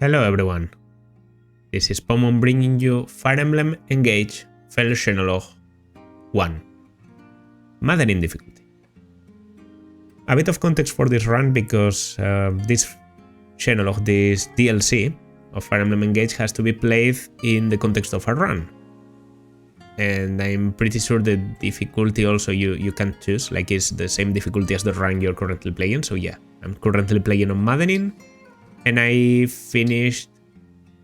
Hello everyone, this is Pomon bringing you Fire Emblem Engage Fel Xenologue 1. Maddening difficulty. A bit of context for this run because this Xenologue, this DLC of Fire Emblem Engage has to be played in the context of a run. And I'm pretty sure the difficulty also you can choose, like it's the same difficulty as the run you're currently playing. So yeah, I'm currently playing on Maddening. And I finished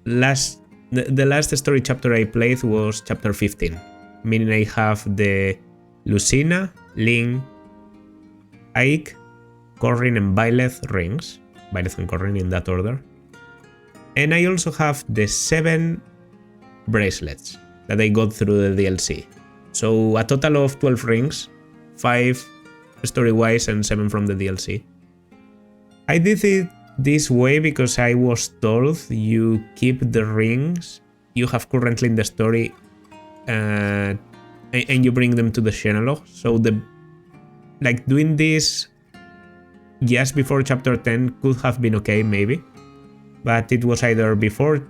the last story chapter I played was chapter 15, meaning I have the Lucina, Link, Ike, Corrin and Byleth rings, Byleth and Corrin in that order. And I also have the 7 bracelets that I got through the DLC. So a total of 12 rings, 5 story-wise and 7 from the DLC. I did it this way because I was told you keep the rings you have currently in the story and you bring them to the Xenologue. So doing this just before chapter 10 could have been okay maybe, but it was either before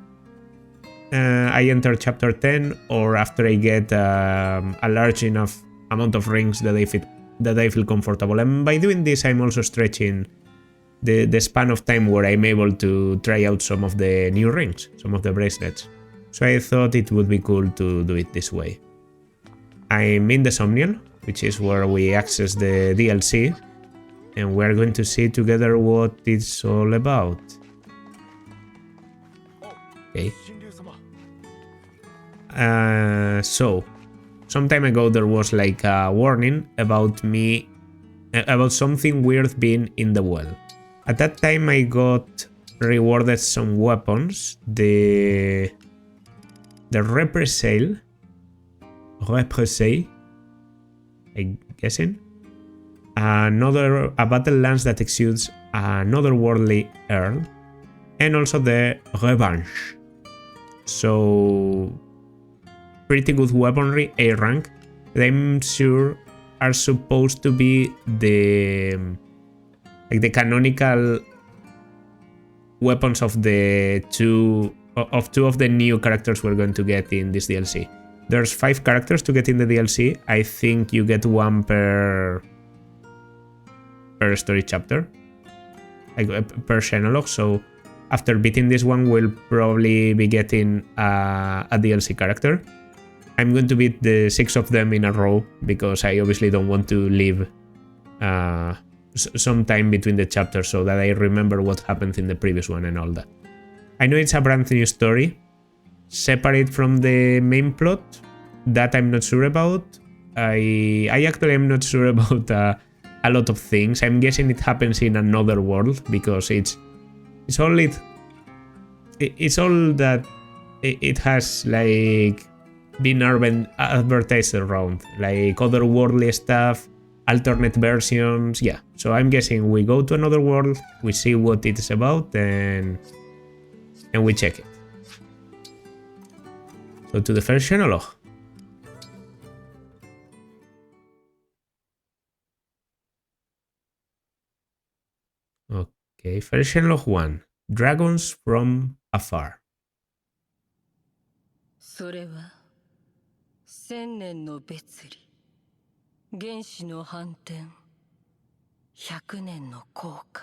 I enter chapter 10 or after I get a large enough amount of rings that I feel comfortable. And by doing this I'm also stretching the span of time where I'm able to try out some of the new rings, some of the bracelets. So I thought it would be cool to do it this way. I'm in the Somniel, which is where we access the DLC, and we're going to see together what it's all about. Okay. So, some time ago there was like a warning about something weird being in the well. At that time I got rewarded some weapons, the Represale, I'm guessing, a battle lance that exudes another worldly air, and also the Revanche. So pretty good weaponry, A rank, that I'm sure are supposed to be the canonical weapons of two of the new characters we're going to get in this DLC. There's 5 characters to get in the DLC. I think you get one per story chapter, like per Xenologue. So after beating this one, we'll probably be getting a DLC character. I'm going to beat the 6 of them in a row because I obviously don't want to leave some time between the chapters so that I remember what happened in the previous one and all that. I know it's a brand new story, separate from the main plot, that I'm not sure about. I actually am not sure about a lot of things. I'm guessing it happens in another world because it's all that it has like been advertised around, like otherworldly stuff, alternate versions, yeah. So I'm guessing we go to another world, we see what it's about, and we check it. So to the first Xenologue. Okay, first Xenologue 1. Dragons from afar. それは千年の別離、原始の反転、100年の後悔。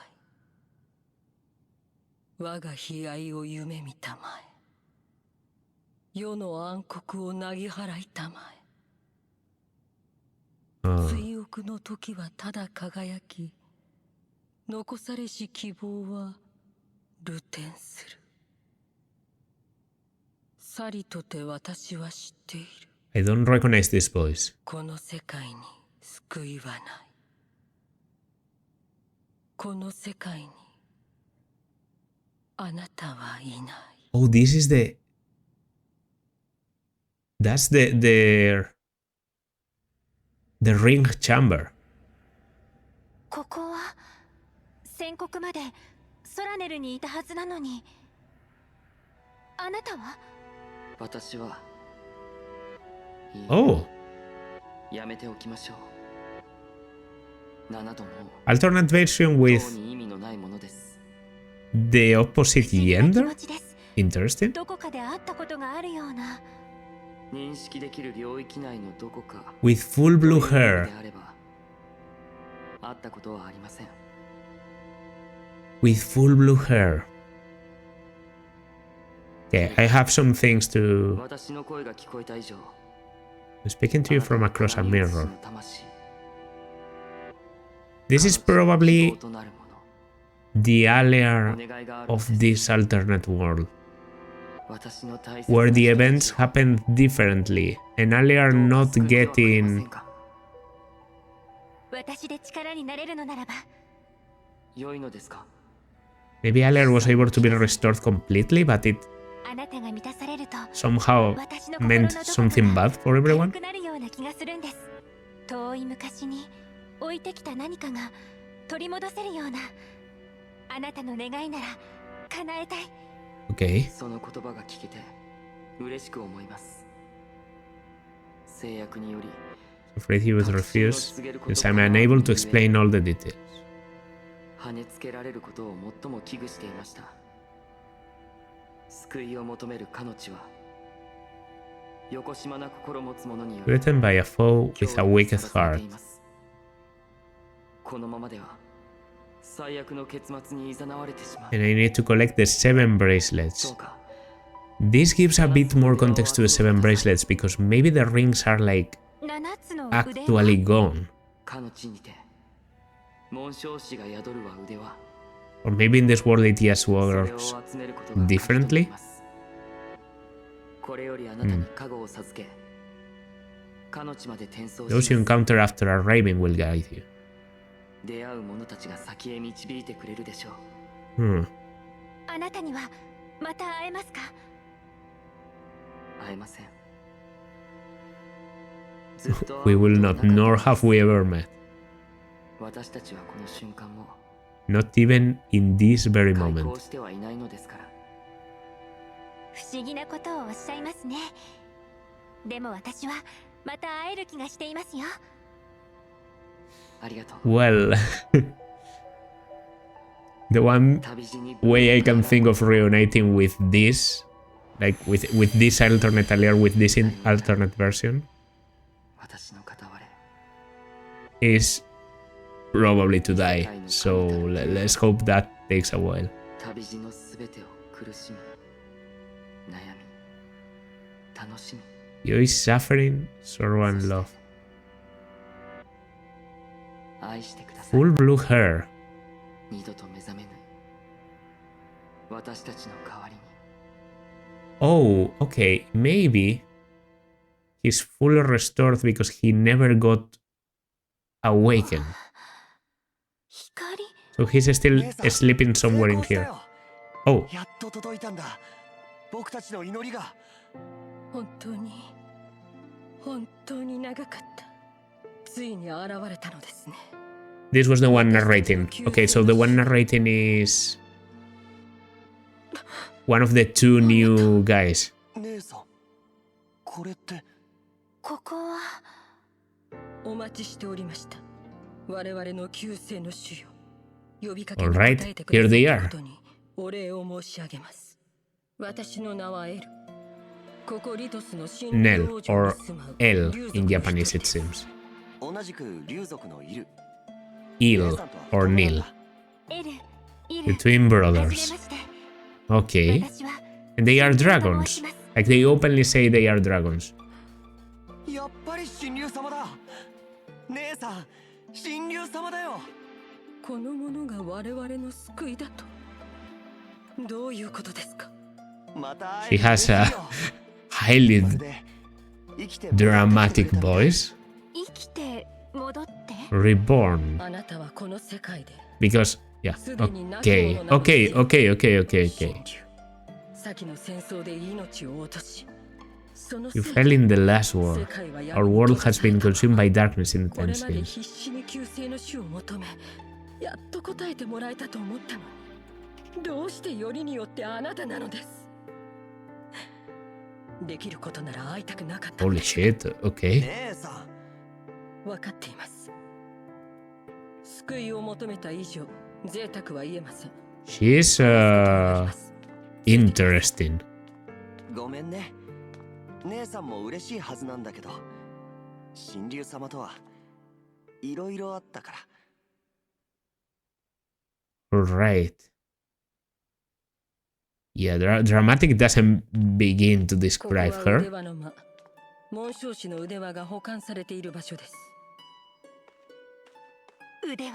我が悲哀を夢見たまえ、世の暗黒をなぎ払いたまえ。追憶の時はただ輝き、残されし希望は流転する。さりとて私は知っている。I don't recognize this voice. この世界に救いはない。この世界にあなたはいない。Oh, this is that's the ring chamber. ここは宣告までソラネルにいたはずなのに、あなたは？私は。Oh. やめておきましょう。7度も Alternate version with the opposite 不思議な気 gender? 持ちです。 Interesting. どこかで会ったことがあるような。認識できる領域内のどこか With full という blue 意味 hair. であれば会ったことはありません。 With full blue hair. Okay, I have some things to... 私の声が聞こえた以上 Speaking to you from across a あなたの mirror. 鏡の魂 This is 彼女の希 probably 望となるもの the お Alear 願いがあるの of です this alternate world, 私の大切 where な the 人た events ちを happen differently, and Alear どうか not 救ってはくれません getting... か。私で力になれるのならば。良いのですか。 Maybe Alear was able to be restored completely, but it あなたが満たされると somehow 私の心の meant どこか something が bad for 軽 everyone. くなるような気がするんです。遠い昔に置いてきた何かが取り戻せるような、あなたの願いなら叶えたい。 Okay. その言葉が聞けて嬉しく思います。制約により Afraid he would refuse, since I'm unable to explain all the details. 跳ねつけられることを最も危惧していました。救いを求める彼女は横島な心持つ者により Written by a foe with a wicked さらされ heart. ています。このままでは最悪の結末に誘われてしまう。 And I need to collect the 7 そ bracelets. うか。 This gives a bit more context to the 7 bracelets, because maybe the rings are like 7つの腕は actually gone. かの地にて紋章師が宿るは腕は Or maybe in this world it just それを works 集めることが differently? これよりあなたに加護を授け、かの地まで転送し Those you ます。 encounter after arriving will guide you. 出会う者たちが先へ導いてくれるでしょう。 Hmm. あなたにはまた会えますか。会えません。ずっと We 会う will こと not, はなかった nor have we ever met. 私たちはこの瞬間も Not even in this very 開 moment. 口してはいないのですから。不思議なことをおっしゃいますね。でも私はまた会える気がしていますよ。ありがとう。 Well, the one 旅路に way I can think of reuniting with this, like with this alternate Alear, with this alternate version, 私の片割れ。 is probably to die. So let's hope that takes a while. 旅路のすべてを苦しみ、悩み、楽しみ。 Joy, suffering, sorrow and love. 愛してください。 Full blue hair. 二度と目覚めぬ。私たちの代わりに。 Oh, okay. Maybe he's fully restored because he never got awakened. 光 So he's still sleeping somewhere in here. Oh, やっと届いたんだ。僕たちの祈りが。本当に長かった。ついに現れたのですね。 this was the one narrating. Okay, so the one narrating is one of the 2 new guys. 姉さん、これって。ここはお待ちしておりました。我々の旧姓の主よ。呼びかけ All に応 right, えてくだ here さ they った are. ことにお礼を申し上げます。私の名はエル。ここリトスの神 Nell 領王女 or に住まう El 竜族 in の一 Japanese, 人 it です seems. 同じく竜族のいる。 Il or Nil, エル、イ the ル、 twin はじめ brothers. まして。 Okay, 私は and they are 神竜と申 dragons. します。 Like they openly say they are dragons. やっぱり神竜様だ。姉さん、神竜様だよ。この者が我々の救いだと。どういうことですか。また He has a highly それで生きて dramatic voice. 生きて戻って。 Reborn. あなたはこの世界で Because, yeah, すでに亡き okay, 者なの okay, です okay, okay, okay, 神 okay. 竜。先の戦争で命を落とし、その You せい fell で in the last war. 世界は闇に Our world 閉 has ざされ been た。 consumed by darkness in これ 10まで years. 必死に救世の主を求め、やっと答えてもらえたと思ったのに、どうしてよりによってあなたなのです。できることなら会いたくなかったの Holy です shit, okay. 姉さん、分かっています。救いを求めた以上、贅沢は言えません。She's interesting. ごめんね。姉さんも嬉しいはずなんだけど、神竜様とはいろいろあったから。 Right. Yeah, dramatic doesn't begin to describe ここは腕 her. 輪の間。紋章師の腕輪が保管されている場所です。腕輪。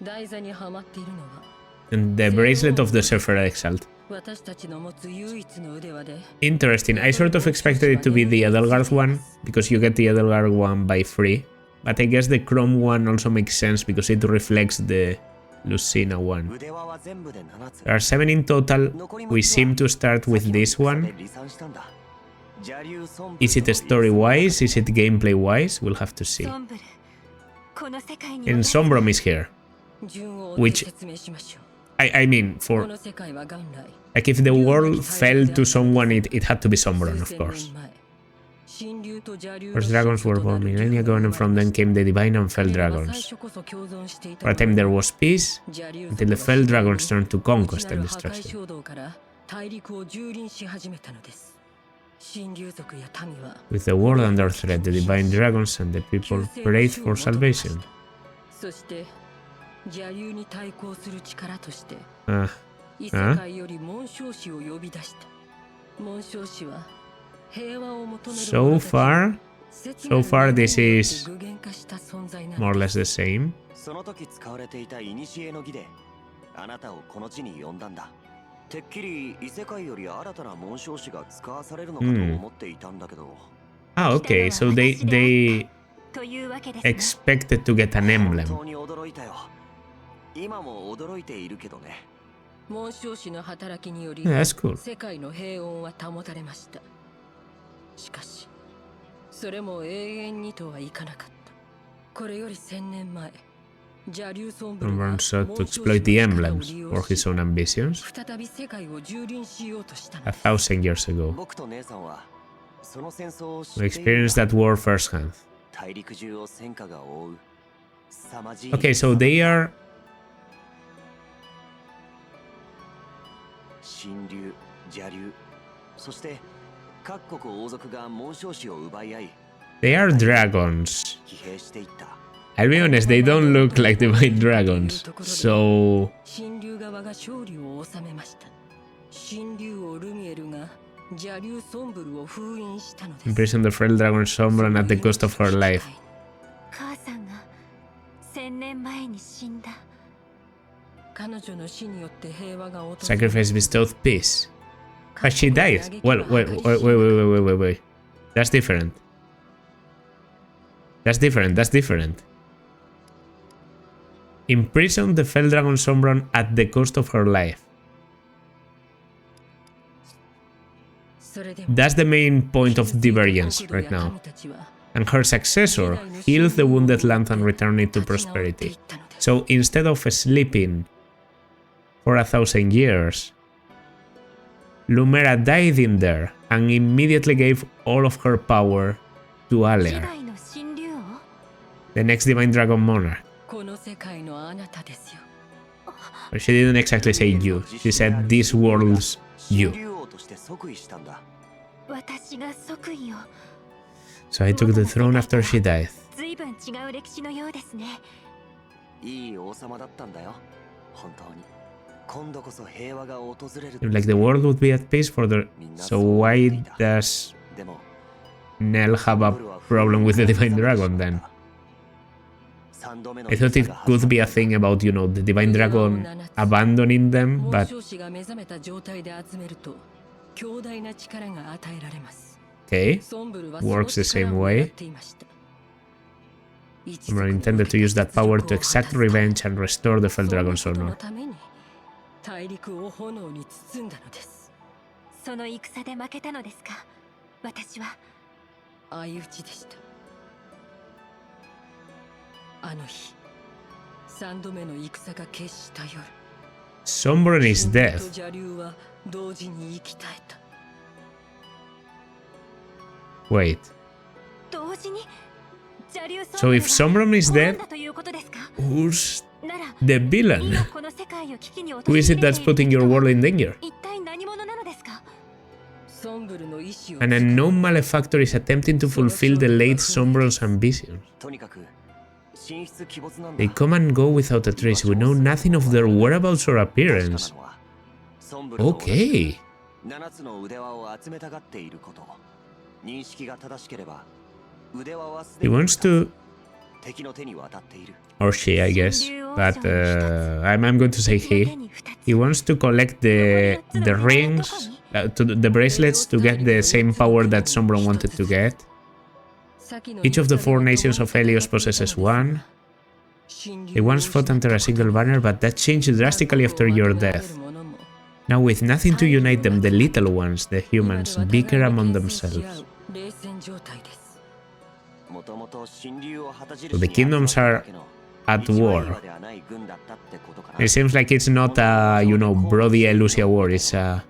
台座にはまっているのは And the bracelet of the Sephora Exalt. 私たちの持つ唯一の腕輪で Interesting. I sort of expected it to be the Edelgard one, because you get the Edelgard one by free. But I guess the Chrome one also makes sense because it reflects the Lucina one. 腕輪は全部で7つ。 There are 7 in total. 残り We 6つは seem to start with this one. で離散したんだ。邪竜ソンブル Is it story wise? Is it gameplay wise? We'll have to see. ソンブル。この世界に And Sombrom is here. 順を追って Which- 説明しましょう。 I mean, こ for の世界は元来 like if the world fell to someone, it had to be Sombron, of course. First dragons were born millennia ago, and from them came the divine and fell dragons. For a time there was peace, until the fell dragons turned to conquest and destruction. With the world under threat, the divine dragons and the people prayed for salvation. そして邪竜に対抗する力として Ah, 異世界より紋章師を呼び出した。紋章師は平和を求める so far, so far this is 具現化した存在な more or less the same. その時使われていた古の儀であなたをこの地に呼んだんだ。てっきり異世界より新たな紋章師が使わされるのかと思っていたんだけど。 Ah, okay, so they というわけですね。 expected to get an 本 emblem. 当に驚いたよ。今も驚いているけどね。紋章師の働きにより Yeah, that's cool. 世界の平穏は保たれました。しかしそれも永遠にとはいかなかった。これより1000年前、邪竜ソンブルが Someone sought to exploit the emblems for his own ambitions 再び世界を蹂躙しようとしたの 1,000 years ago. 僕と姉さんはその戦争を知 We っているん experienced だ。 that war firsthand. 大陸中を戦火が覆う。凄まじい。 Okay, so they are 神竜、邪竜、そして各国王族が紋章師を奪い合い、 they are dragons. 疲弊していった。 I'll be honest, they don't look like divine dragons. So 神竜側が勝利を収めました。神竜王ルミエルが邪竜ソンブルを封印したのです。 imprisoned the frail dragon Sombron at the cost of her life. 母さんが1000年前に死んだ。彼女の死によって平和が訪れ Sacrifice bestowed peace. But she died. Well, wait. That's different. That's different. Imprisoned the fell dragon Sombron at the cost of her life. それでも That's the main point of divergence right now. And her successor healed the wounded land and returned it to prosperity. So instead of sleeping for 1,000 years, Lumera died in there and immediately gave all of her power to 時 Aler, 代の神竜王。 the next divine dragon monarch. この世界のあなたですよ。 But she didn't exactly say you, she said this world's 神 you. 竜王として即位したんだ。私が即位を。 So I took the throne after she died. 随分違う歴史のようですね。いい王様だったんだよ。本当に。今度こそ平和が訪れる。 Like the world would be at peace for the... みんな So そう思ってい why た。 does でも Nell have a problem with the divine dragon then? 3度目の I thought it could be a thing about, you know, the divine dragon abandoning them, 紋 but 章師が目覚めた状態で集めると強大な力が与えられます。 okay. ソンブルは Works the その same 力を way. 狙っていました Someone intended to use that power to exact revenge and restore the fell dragon's その honor. ために大陸を炎に包んだのです。その戦で負けたのですか。私は。相打ちでした。あの日、3度目の戦が決した夜。 Sombron is 神竜 dead. と邪竜は同時に生き絶えた。 Wait. 同時に。So if Sombron is dead, who's the villain? Who is it that's putting your world in danger? An unknown malefactor is attempting to fulfill the late Sombron's ambitions. They come and go without a trace. We know nothing of their whereabouts or appearance. Okay. He wants to... Or she, I guess. But I'm going to say he. He wants to collect the rings, the bracelets, to get the same power that Sombron wanted to get. Each of the 4 nations of Helios possesses one. He once fought under a single banner, but that changed drastically after your death. Now, with nothing to unite them, the little ones, the humans, bicker among themselves. So the kingdoms are at war. It seems like it's not a, you know, Brody and Lucia war, it's a...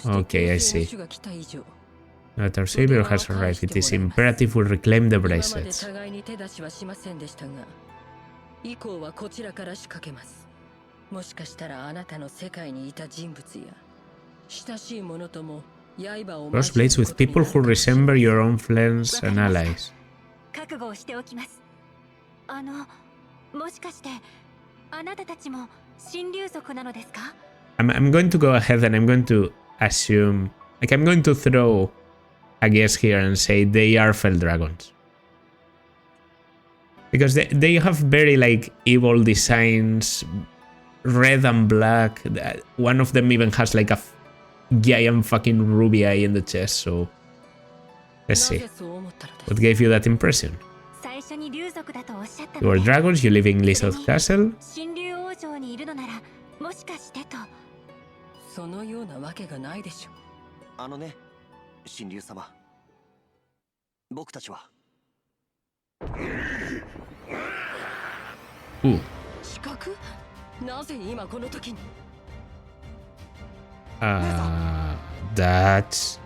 Okay, I see. That our savior has arrived. It is imperative we reclaim the bracelets. Cross blades with people who resemble your own friends and allies. I'm going to go ahead and I'm going to assume, like, I'm going to throw a guess here and say they are Fell Dragons. Because they have very, like, evil designs, red and black. One of them even has, like, a giant fucking ruby eye in the chest, so... Let's see. What gave you that impression? You are dragons, you live in Lizard Castle. Ooh. That's...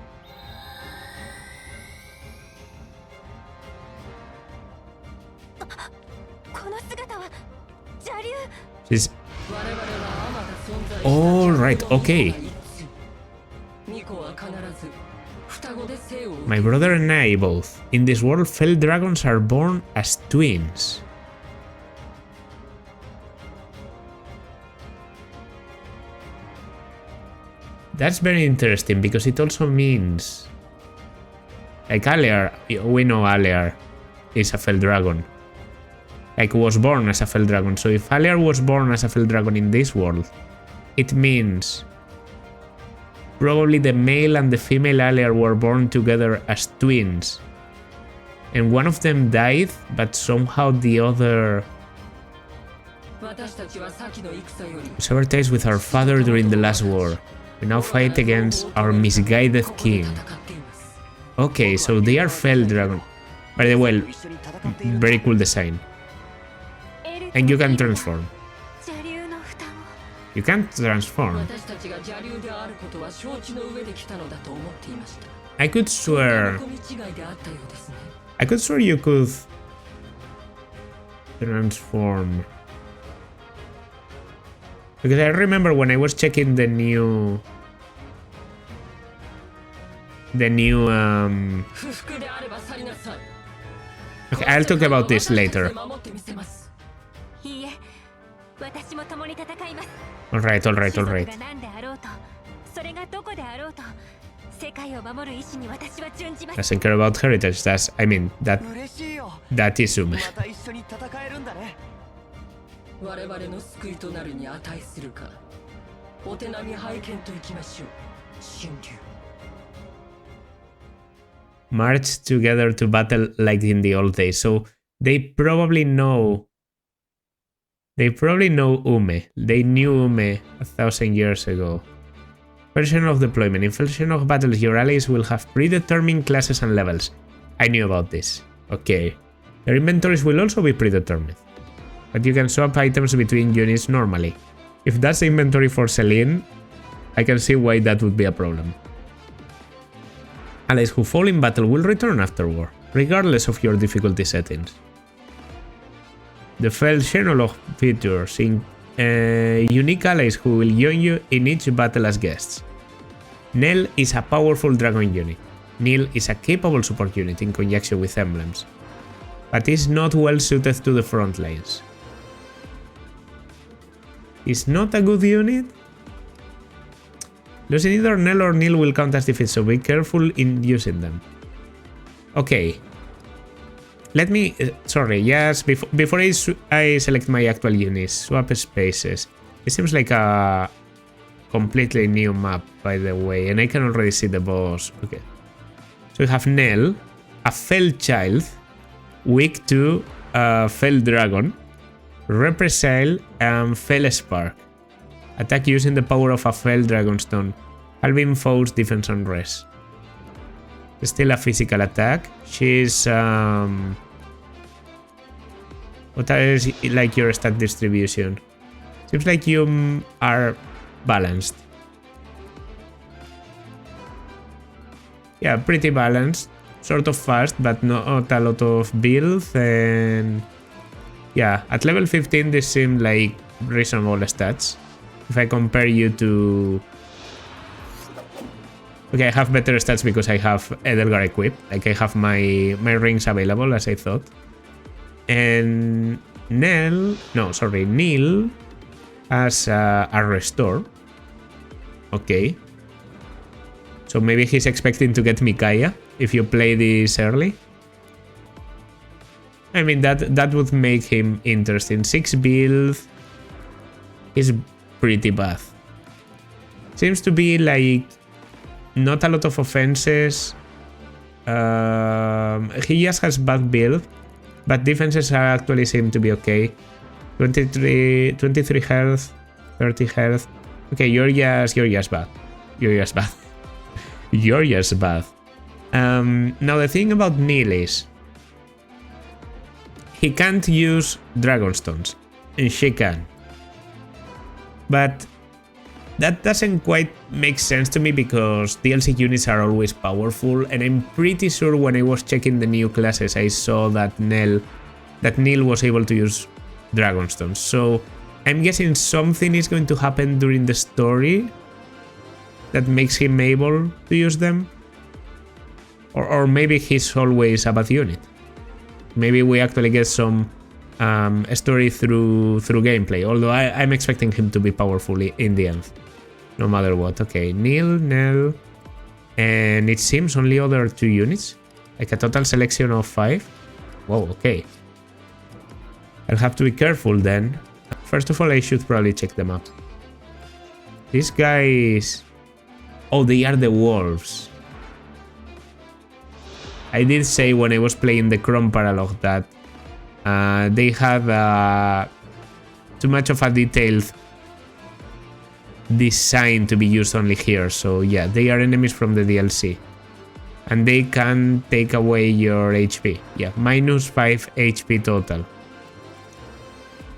She's... Alright, okay. My brother and I both. In this world, Fell Dragons are born as twins. That's very interesting, because it also means... Like Alear, we know Alear is a Fell Dragon. Like, was born as a Fell Dragon. So if Alear was born as a Fell Dragon in this world, it means... Probably the male and the female Alear were born together as twins. And one of them died, but somehow the other... Severed ties with our father during the last war. We now fight against our misguided king. Okay, so they are Fell Dragon. By the way, very cool design. And you can transform. You can't transform. I could swear you could transform. Because I remember when I was checking the new Okay, I'll talk about this later. Alright. Doesn't care about heritage, that's, I mean, that is Ume. March together to battle like in the old days, so they probably know Ume. They knew Ume 1,000 years ago. Version of deployment. In version of battles, your allies will have predetermined classes and levels. I knew about this. Okay. Their inventories will also be predetermined. But you can swap items between units normally. If that's the inventory for Celine, I can see why that would be a problem. Allies who fall in battle will return after war, regardless of your difficulty settings. The Fel xenologue features unique allies who will join you in each battle as guests. Nell is a powerful dragon unit. Neil is a capable support unit in conjunction with emblems, but is not well suited to the front lines. Is not a good unit? Losing either Nell or Neil will count as defeat, so be careful in using them. Okay. Let me... sorry, yes, before I select my actual units, swap spaces. It seems like a completely new map, by the way, and I can already see the boss. Okay. So we have Nell, a Fel child, weak to Fel dragon, Represile, and Fel spark. Attack using the power of a Fel Dragonstone, halving foes' defense and res. Still a physical attack. She's what is like your stat distribution? Seems like you are balanced. Yeah, pretty balanced. Sort of fast, but not a lot of build. And yeah, at level 15 this seemed like reasonable stats. If I compare you to... Okay, I have better stats because I have Edelgar equipped. Like, I have my rings available, as I thought. And Neil has a restore. Okay. So maybe he's expecting to get Micaiah if you play this early. I mean, that would make him interesting. 6 build is pretty bad. Seems to be like not a lot of offenses. He just has bad build, but defenses actually seem to be okay. 23 health, 30 health. Okay, you're just bad. You're just bad. You're just bad. Now the thing about Neil is he can't use Dragonstones, and she can. But that doesn't quite make sense to me because DLC units are always powerful, and I'm pretty sure when I was checking the new classes I saw that Neil was able to use Dragonstones. So I'm guessing something is going to happen during the story that makes him able to use them. Or maybe he's always a bad unit. Maybe we actually get some story through gameplay, although I'm expecting him to be powerful in the end, no matter what. Okay, Nell, and it seems only other 2 units, like a total selection of 5. Whoa, okay. I'll have to be careful then. First of all, I should probably check them up. These guys... Oh, they are the wolves. I did say when I was playing the Chrome Paralogue that they had too much of a detailed design to be used only here. So yeah, they are enemies from the DLC. And they can take away your HP. Yeah, -5 HP total.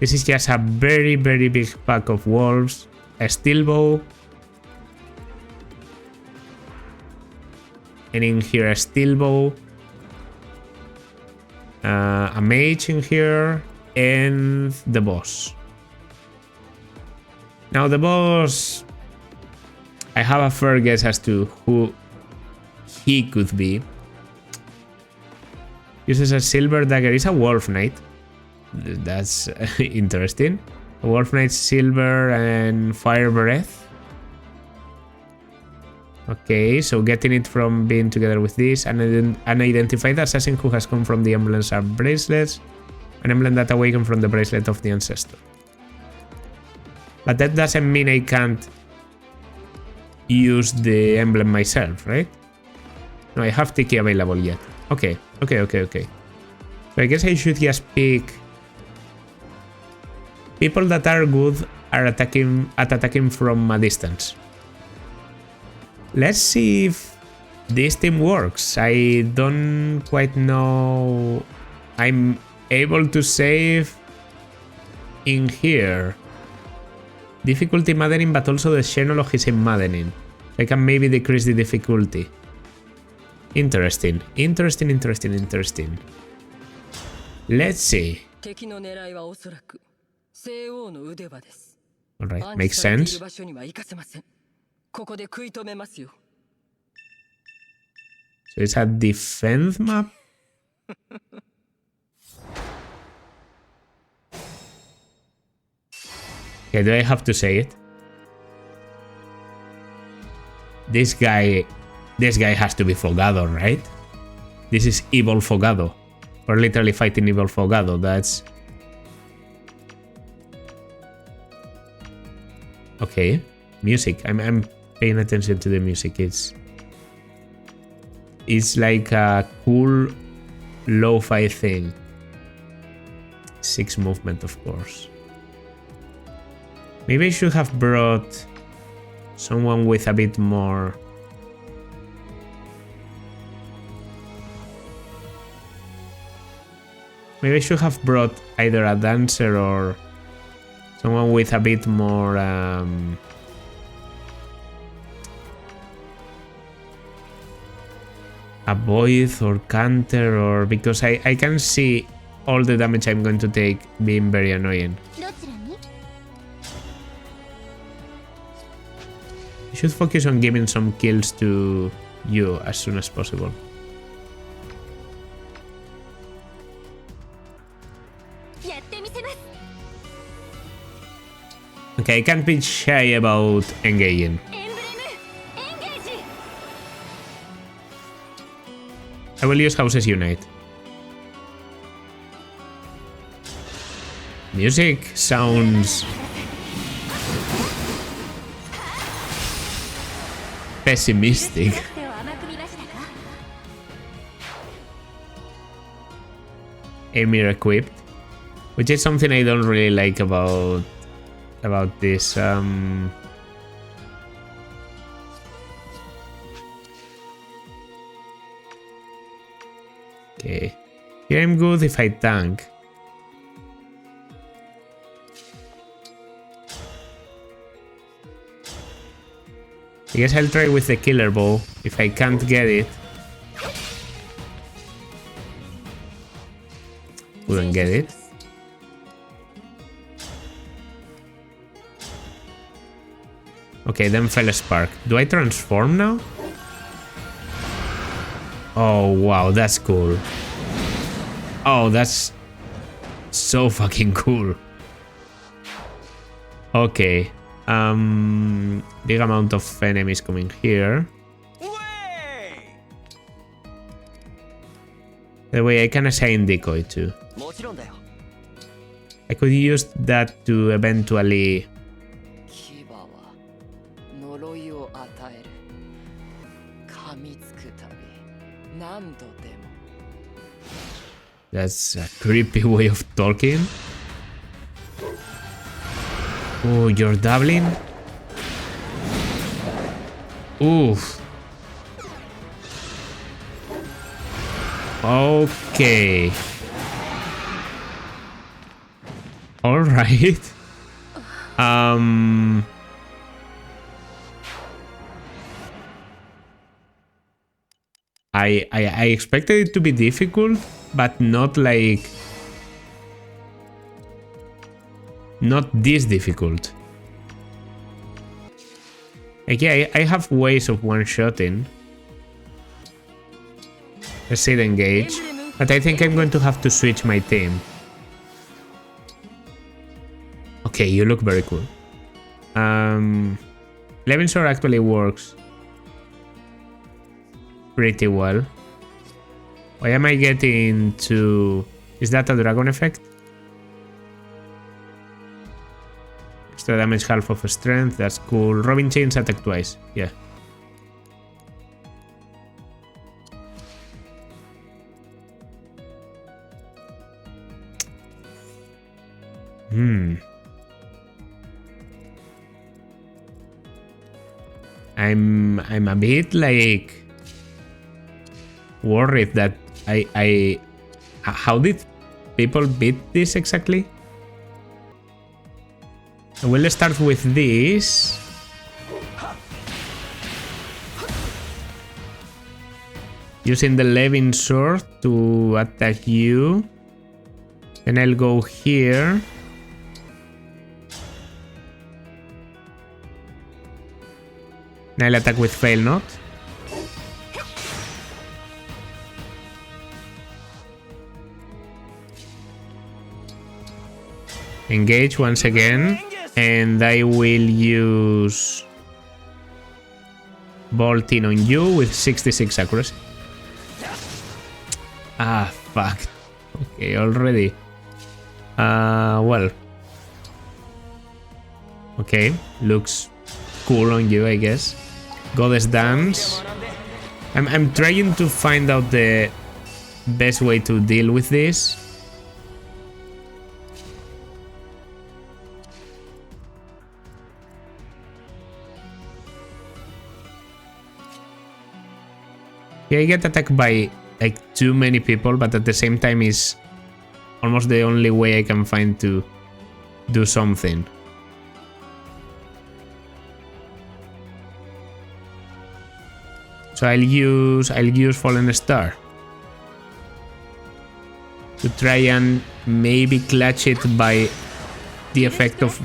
This is just a very, very big pack of wolves. A steel bow. And in here a steel bow. A mage in here, and the boss. Now the boss, I have a fair guess as to who he could be. Uses a silver dagger. He's a wolf knight. That's interesting. A wolf knight, silver and fire breath. Okay, so getting it from being together with this. An unidentified assassin who has come from the emblems are bracelets. An emblem that awakened from the bracelet of the ancestor. But that doesn't mean I can't use the emblem myself, right? No, I have Tiki available yet. Okay. So I guess I should just pick people that are good at attacking from a distance. Let's see if this team works. I don't quite know. I'm able to save in here. Difficulty maddening, but also the xenologue is in maddening. I can maybe decrease the difficulty. Interesting. Interesting, interesting, interesting. Let's see. 敵の狙いはおそらく西欧の腕輪です。 Alright, 安 makes 置されてい sense. る場所には行かせません。ここで食い止めますよ。 So it's a defense map? Okay, do I have to say it? This guy has to be Fogado, right? This is Evil Fogado. We're literally fighting Evil Fogado, that's... Okay, music. I'm paying attention to the music. It's like a cool lo-fi thing. 6 movement, of course. Maybe I should have brought someone with a bit more... Maybe I should have brought either a dancer or someone with a bit more... a voice or canter, or... Because I can see all the damage I'm going to take being very annoying. I should focus on giving some kills to you as soon as possible. Okay, I can't be shy about engaging. I will use Houses Unite. Music sounds... pessimistic. Emir equipped, which is something I don't really like about this. Okay, here I'm good if I tank. I guess I'll try with the killer bow if I can't get it. Couldn't get it. Okay, then fell a spark. Do I transform now? Oh wow, that's cool. Oh, that's so fucking cool. Okay. Big amount of enemies coming here. The way I can assign decoy too. I could use that to eventually... That's a creepy way of talking. Oh, you're doubling? Oof. Okay. All right. I expected it to be difficult, but not like... Not this difficult. Like, yeah, I have ways of one-shotting. Let's see the engage. But I think I'm going to have to switch my team. Okay, you look very cool. Levin Sword actually works pretty well. Why am I getting to... Is that a dragon effect? Extra damage, half of strength, that's cool. Robin Chains attack twice, yeah. I'm a bit like worried that how did people beat this exactly? We'll start with this. Using the Levin sword to attack you. Then I'll go here. And I'll attack with fail not. Engage once again. And I will use Bolt in on you with 66 accuracy. Ah, fuck. Okay, already. Well. Okay, looks cool on you, I guess. Goddess Dance. I'm trying to find out the best way to deal with this. Yeah, I get attacked by like too many people, but at the same time is almost the only way I can find to do something. So I'll use Fallen Star to try and maybe clutch it by the effect of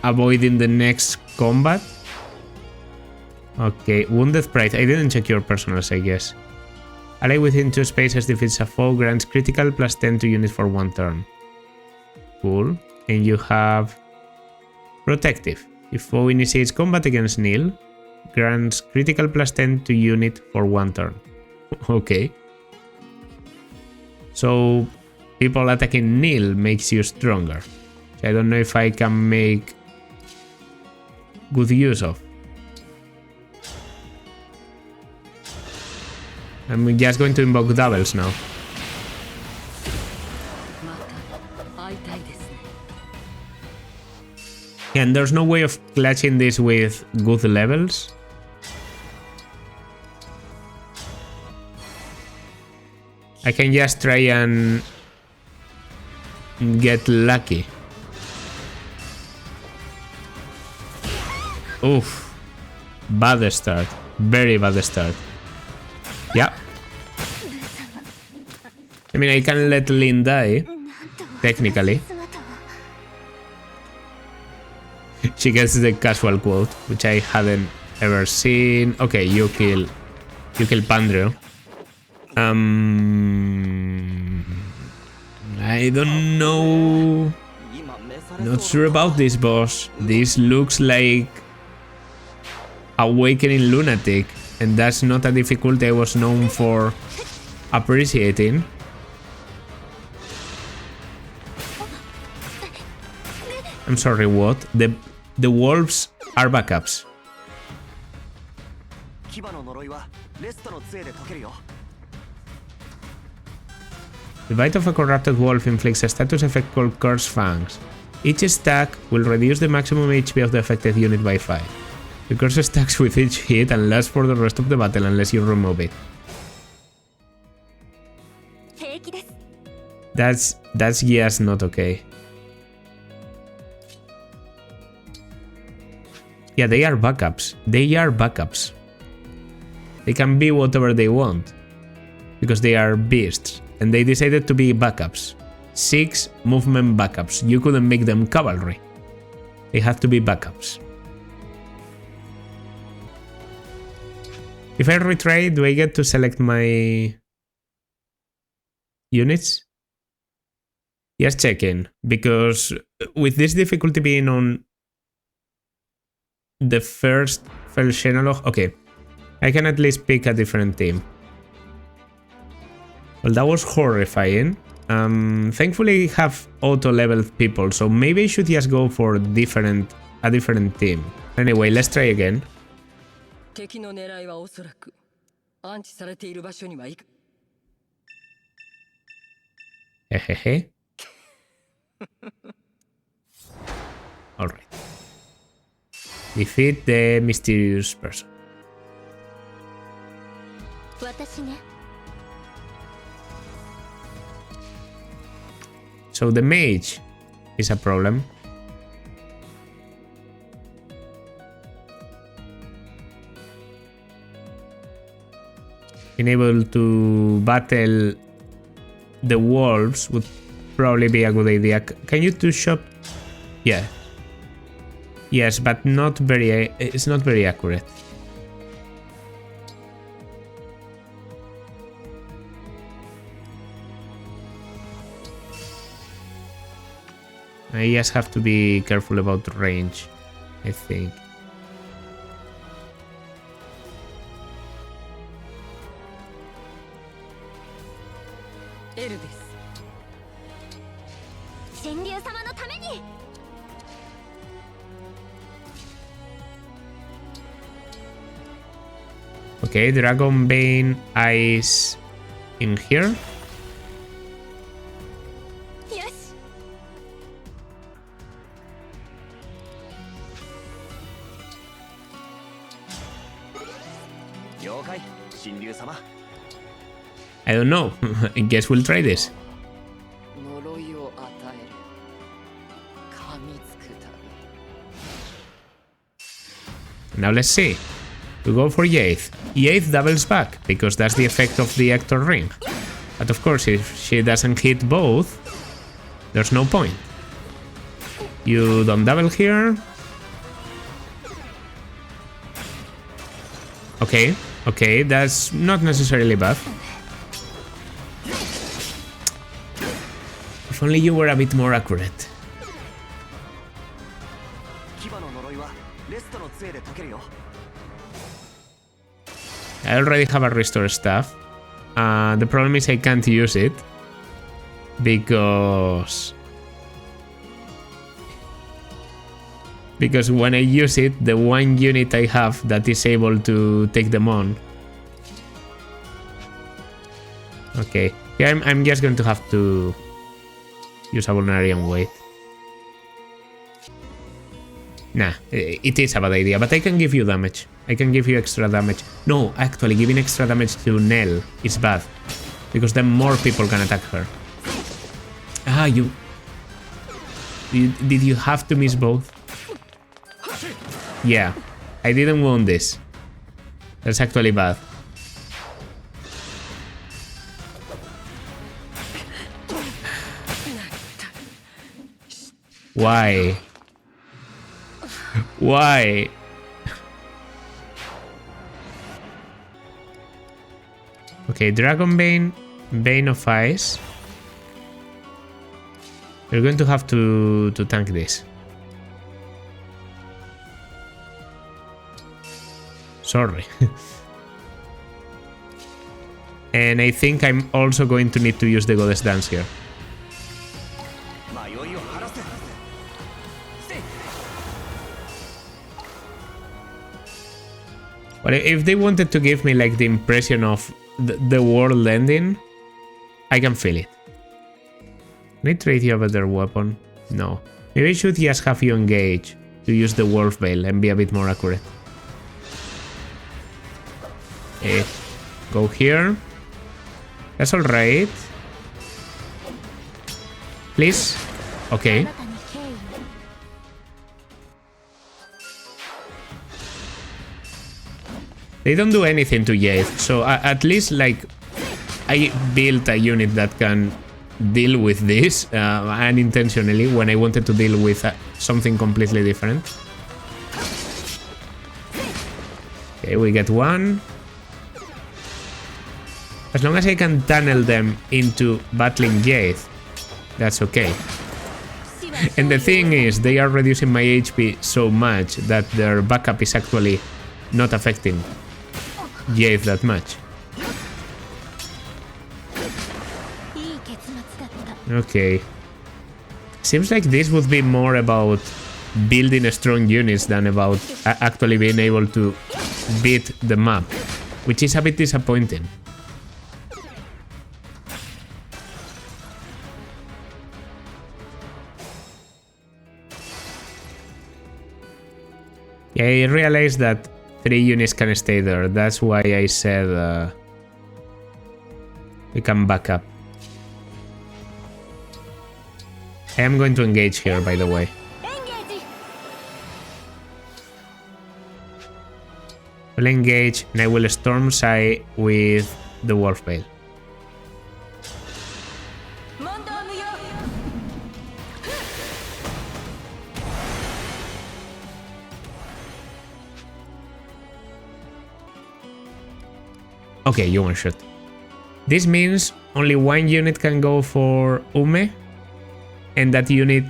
avoiding the next combat. Okay, Wounded Pride. I didn't check your personals, I guess. Ally within 2 spaces defeats a foe, grants critical plus 10 to unit for 1 turn. Cool. And you have Protective. If foe initiates combat against Neil, grants critical plus 10 to unit for 1 turn. Okay. So people attacking Neil makes you stronger. So I don't know if I can make good use of. I'm just going to invoke doubles now. Yeah, and there's no way of clutching this with good levels. I can just try and get lucky. Oof. Bad start. Very bad start. Yeah. I mean, I can let Lin die, technically. She gets the casual quote, which I hadn't ever seen. Okay, you kill Pandrio. I don't know. Not sure about this boss. This looks like Awakening Lunatic, and that's not a difficulty I was known for appreciating. I'm sorry, what? The wolves are backups. The bite of a corrupted wolf inflicts a status effect called Curse Fangs. Each stack will reduce the maximum HP of the affected unit by 5. The curse stacks with each hit and lasts for the rest of the battle unless you remove it. That's just not okay. Yeah, they are backups. They are backups. They can be whatever they want. Because they are beasts. And they decided to be backups. 6 movement backups. You couldn't make them cavalry. They had to be backups. If I retry, do I get to select my units? Just checking. Because with this difficulty being on the first xenologue, okay, I can at least pick a different team. Well, that was horrifying. Thankfully, I have auto-leveled people, so maybe I should just go for a different team. Anyway, let's try again. Hehehe. Alright. Defeat the mysterious person. So the mage is a problem. being able to battle the wolves would probably be a good idea. Can you two-shot? Yeah. Yes, but not very. It's not very accurate. I just have to be careful about range, I think. Okay, Dragon Bane Eyes in here. I don't know. I guess we'll try this. Now let's see. We go for Yaith. Yaith doubles back, because that's the effect of the Hector ring. But of course, if she doesn't hit both, there's no point. You don't double here. Okay, okay, that's not necessarily bad. If only you were a bit more accurate. I already have a restore staff. The problem is I can't use it because when I use it, the one unit I have that is able to take them on. Okay, yeah, I'm just going to have to use a Vulnerarian Wait. Nah, it is a bad idea, but I can give you damage. I can give you extra damage. No, actually, giving extra damage to Nell is bad, because then more people can attack her. Ah, did you have to miss both? Yeah, I didn't want this. That's actually bad. Why? Why? Okay, Dragon Bane, Bane of Ice. We're going to have to tank this. Sorry. And I think I'm also going to need to use the Goddess Dance here. But if they wanted to give me like the impression of the world ending, I can feel it. Can I trade you a better weapon? No. Maybe I should just have you engage to use the Wolf Veil and be a bit more accurate. Go here. That's alright. Please. Okay. They don't do anything to Yaith, so at least like I built a unit that can deal with this unintentionally when I wanted to deal with something completely different. Okay, we get one. As long as I can tunnel them into battling Yaith, that's okay. And the thing is, they are reducing my HP so much that their backup is actually not affecting Yaith that much. Okay. Seems like this would be more about building strong units than about actually being able to beat the map, which is a bit disappointing. Yeah, I realized that 3 units can stay there. That's why I said we can back up. I am going to engage here, by the way. Will engage and I will storm Sai with the Wolf Bale. Okay, you one shot. This means only one unit can go for Ume, and that unit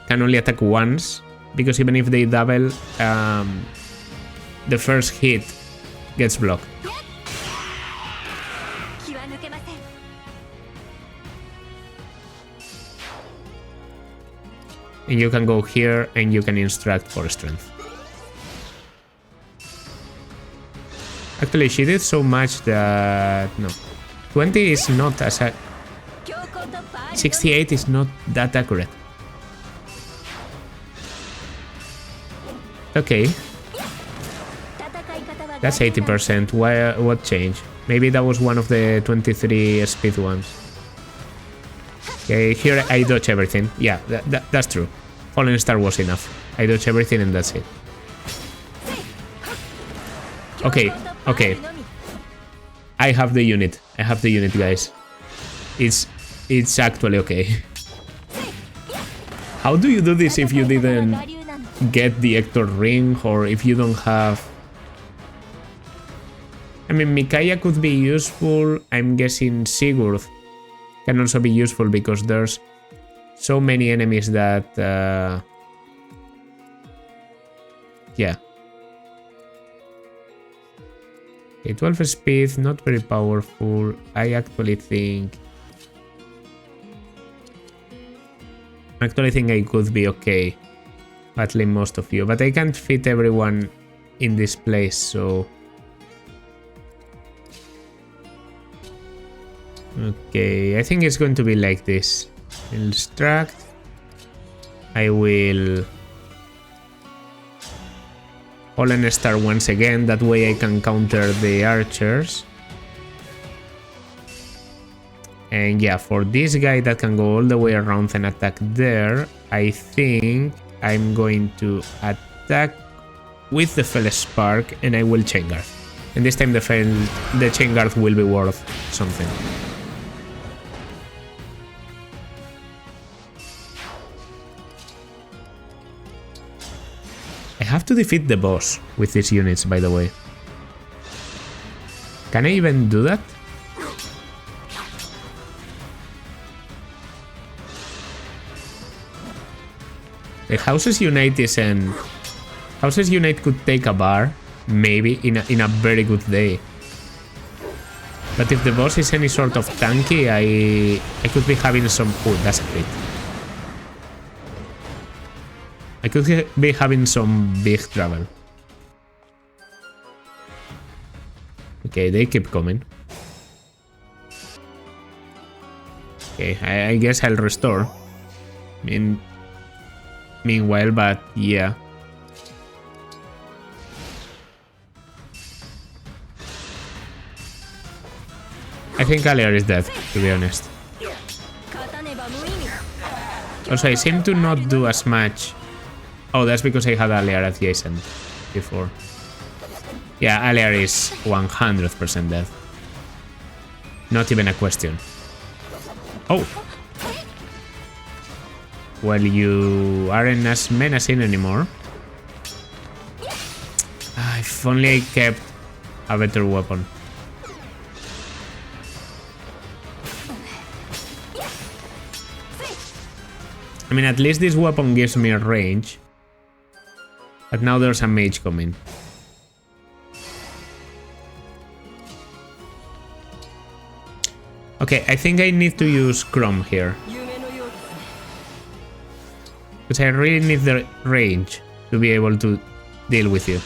can only attack once, because even if they double, the first hit gets blocked. And you can go here and you can instruct for strength. Actually, she did so much that... no. 20 is not as... 68 is not that accurate. Okay. That's 80%. Why? What changed? Maybe that was one of the 23 speed ones. Okay, here I dodge everything. Yeah, that's true. Fallen Star was enough. I dodge everything and that's it. Okay, okay. I have the unit. I have the unit, guys. It's actually okay. How do you do this if you didn't get the Hector ring, or if you don't have... I mean, Micaiah could be useful. I'm guessing Sigurd can also be useful because there's so many enemies that... yeah. Okay, 12 speed, not very powerful. I actually think I could be okay battling most of you, but I can't fit everyone in this place, so... okay, I think it's going to be like this. Instruct. I will... Fallen Star once again, that way I can counter the archers. And yeah, for this guy that can go all the way around and attack there, I think I'm going to attack with the Fell Spark and I will Chain Guard. And this time the Chain Guard will be worth something. I have to defeat the boss with these units, by the way. Can I even do that? The Houses Unite isn't... Houses Unite could take a bar, maybe, in a very good day. But if the boss is any sort of tanky, I could be having some... oh, that's a crit. I could be having some big trouble. Okay, they keep coming. Okay, I guess I'll restore. Meanwhile, but yeah. I think Aliar is dead, to be honest. Also, I seem to not do as much. Oh, that's because I had Aliar adjacent before. Yeah, Aliar is 100% dead. Not even a question. Oh! Well, you aren't as menacing anymore. If only I kept a better weapon. I mean, at least this weapon gives me a range. But now there's a mage coming. Okay, I think I need to use Chrome here. Because I really need the range to be able to deal with you.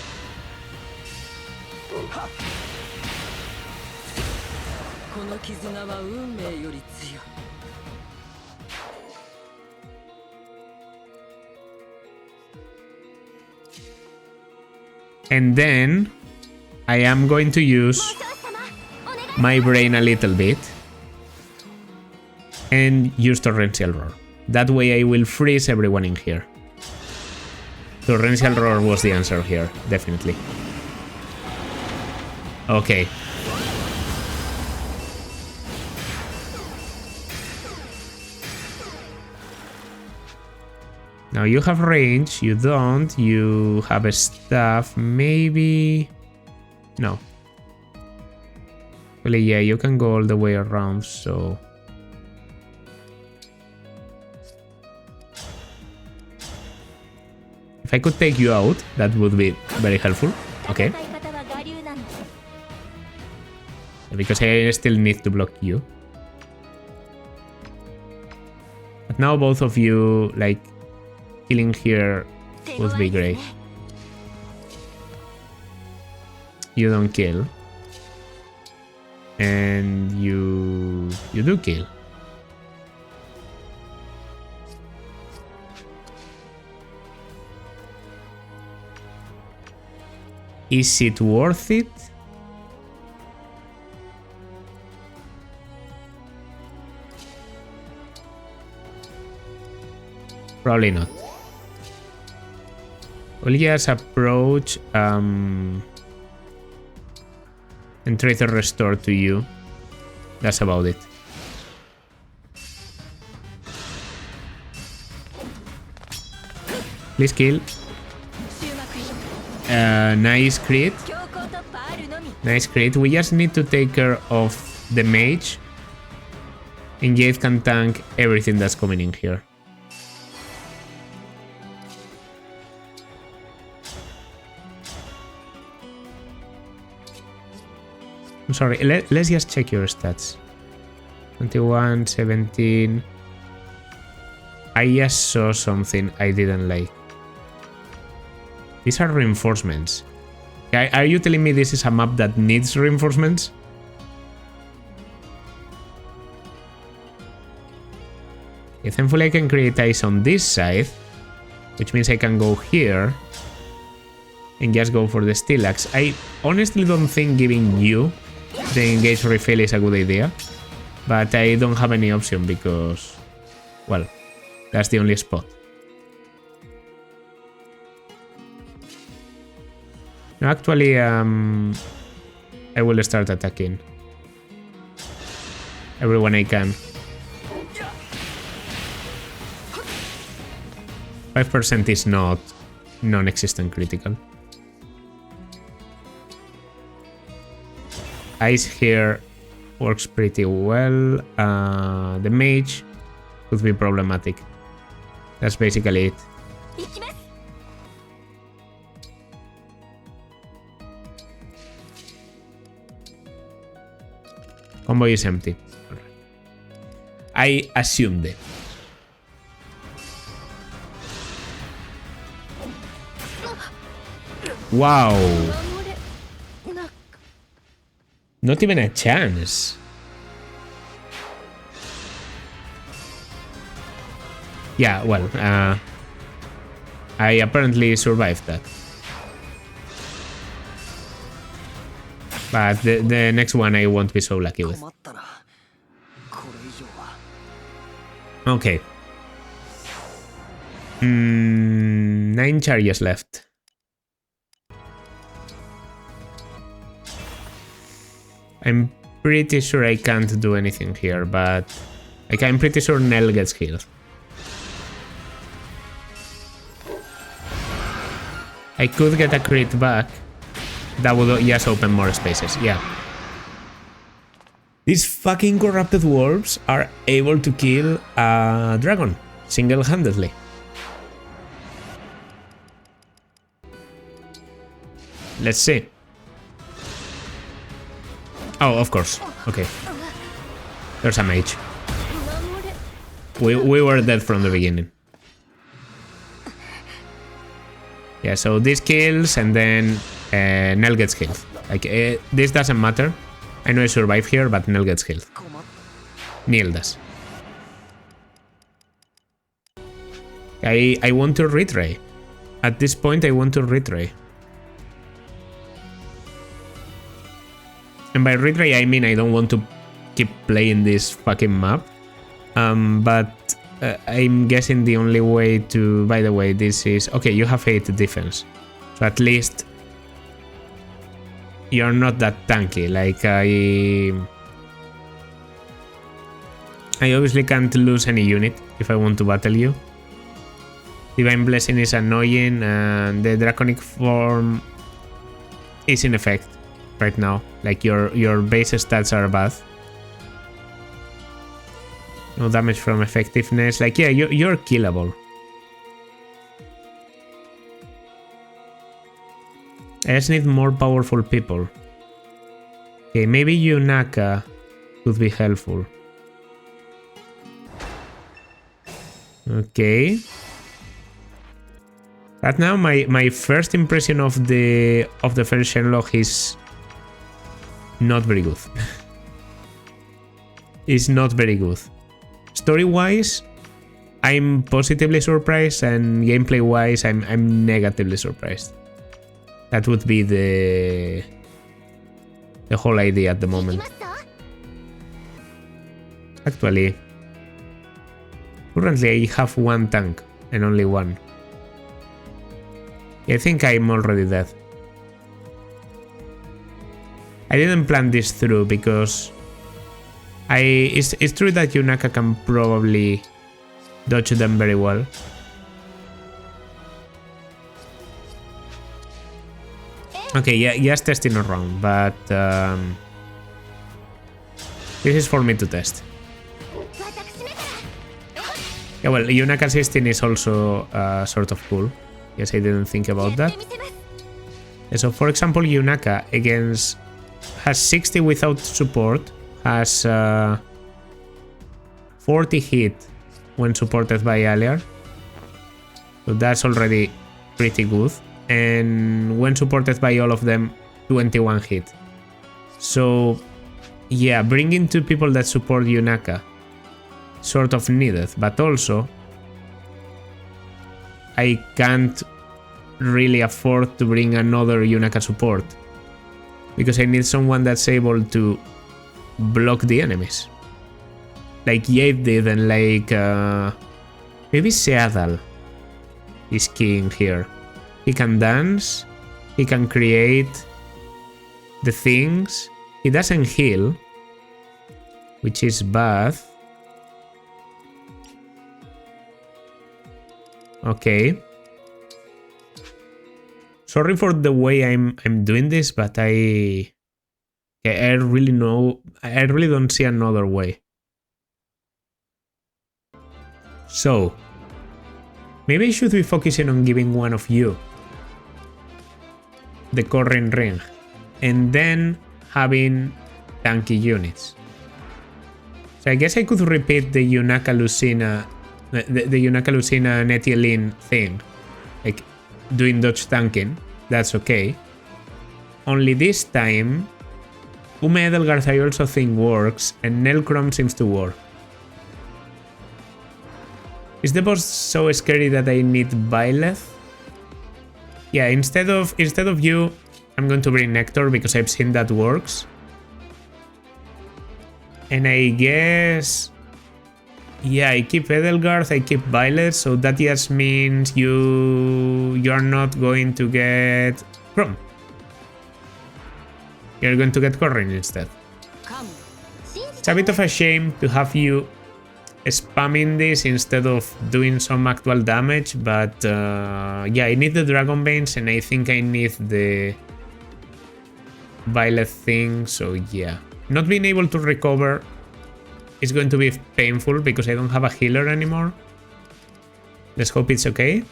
And then I am going to use my brain a little bit and use Torrential Roar. That way I will freeze everyone in here. Torrential Roar was the answer here, definitely. Okay. Now you have range, you don't, you have a staff, maybe... No. Well, yeah, you can go all the way around, so... If I could take you out, that would be very helpful. Okay. Because I still need to block you. But now both of you, like, killing here would be great. You don't kill. And you do kill. Is it worth it? Probably not. We'll just approach and try to restore to you. That's about it. Please kill. Nice crit. Nice crit. We just need to take care of the mage. And Jade can tank everything that's coming in here. I'm sorry, let's just check your stats. 21, 17... I just saw something I didn't like. These are reinforcements. Are you telling me this is a map that needs reinforcements? Okay, thankfully I can create ice on this side, which means I can go here and just go for the steel axe. I honestly don't think giving you the engage refill is a good idea, but I don't have any option because, well, that's the only spot. No, actually, I will start attacking everyone I can. 5% is not non-existent critical. Ice here works pretty well. The mage could be problematic. That's basically it. Combo is empty. Right. I assumed it. Wow. Not even a chance. Yeah, well, I apparently survived that. But the next one I won't be so lucky with. Okay. 9 charges left. I'm pretty sure I can't do anything here, but like, I'm pretty sure Nell gets healed. I could get a crit back. That would just open more spaces, yeah. These fucking corrupted dwarves are able to kill a dragon single-handedly. Let's see. Oh, of course. Okay. There's a mage. We were dead from the beginning. Yeah, so this kills and then Nell gets killed. Like, this doesn't matter. I know I survive here, but Nell gets killed. Neil does. I want to retry. At this point, I want to retry. And by retry, I mean I don't want to keep playing this fucking map. But I'm guessing the only way to... By the way, this is... Okay, you have 8 defense. So at least you're not that tanky. Like I obviously can't lose any unit if I want to battle you. Divine Blessing is annoying and the Draconic form is in effect right now. Like your base stats are bad. No damage from effectiveness. Like, yeah, you're killable. I just need more powerful people. Okay, maybe Yunaka could be helpful. Okay. But now my first impression of the first xenologue is not very good. It's not very good. Story-wise, I'm positively surprised, and gameplay-wise, I'm negatively surprised. That would be the whole idea at the moment. Actually, currently I have one tank and only one. I think I'm already dead. I didn't plan this through because it's true that Yunaka can probably dodge them very well. Okay, yeah, just testing around, but this is for me to test. Yeah, well, Yunaka assisting is also sort of cool. Yes, I didn't think about that. So, for example, Yunaka has 60 without support, has 40 hit when supported by Aliar. So that's already pretty good. And when supported by all of them, 21 hit. So, yeah, bringing two people that support Yunaka sort of needed, but also I can't really afford to bring another Yunaka support because I need someone that's able to block the enemies. Like Yade did, and like maybe Seadal is king here. He can dance, he can create the things. He doesn't heal, which is bad. Okay. Sorry for the way I'm doing this, but I really don't see another way. So maybe I should be focusing on giving one of you the Corrin Ring and then having tanky units. So I guess I could repeat the Yunaka Lucina, the Yunaka Lucina Netielin thing, like doing dodge tanking. That's okay. Only this time, Ume Edelgarth I also think works, and Nelcrom seems to work. Is the boss so scary that I need Byleth? Yeah, instead of you, I'm going to bring Nectar because I've seen that works. And I guess, yeah, I keep Edelgarth, I keep Byleth, so that just means you're not going to get Chrome. You're going to get Corrin instead. It's a bit of a shame to have you spamming this instead of doing some actual damage, but yeah, I need the Dragon Veins and I think I need the Byleth thing, so yeah. Not being able to recover is going to be painful because I don't have a healer anymore. Let's hope it's okay.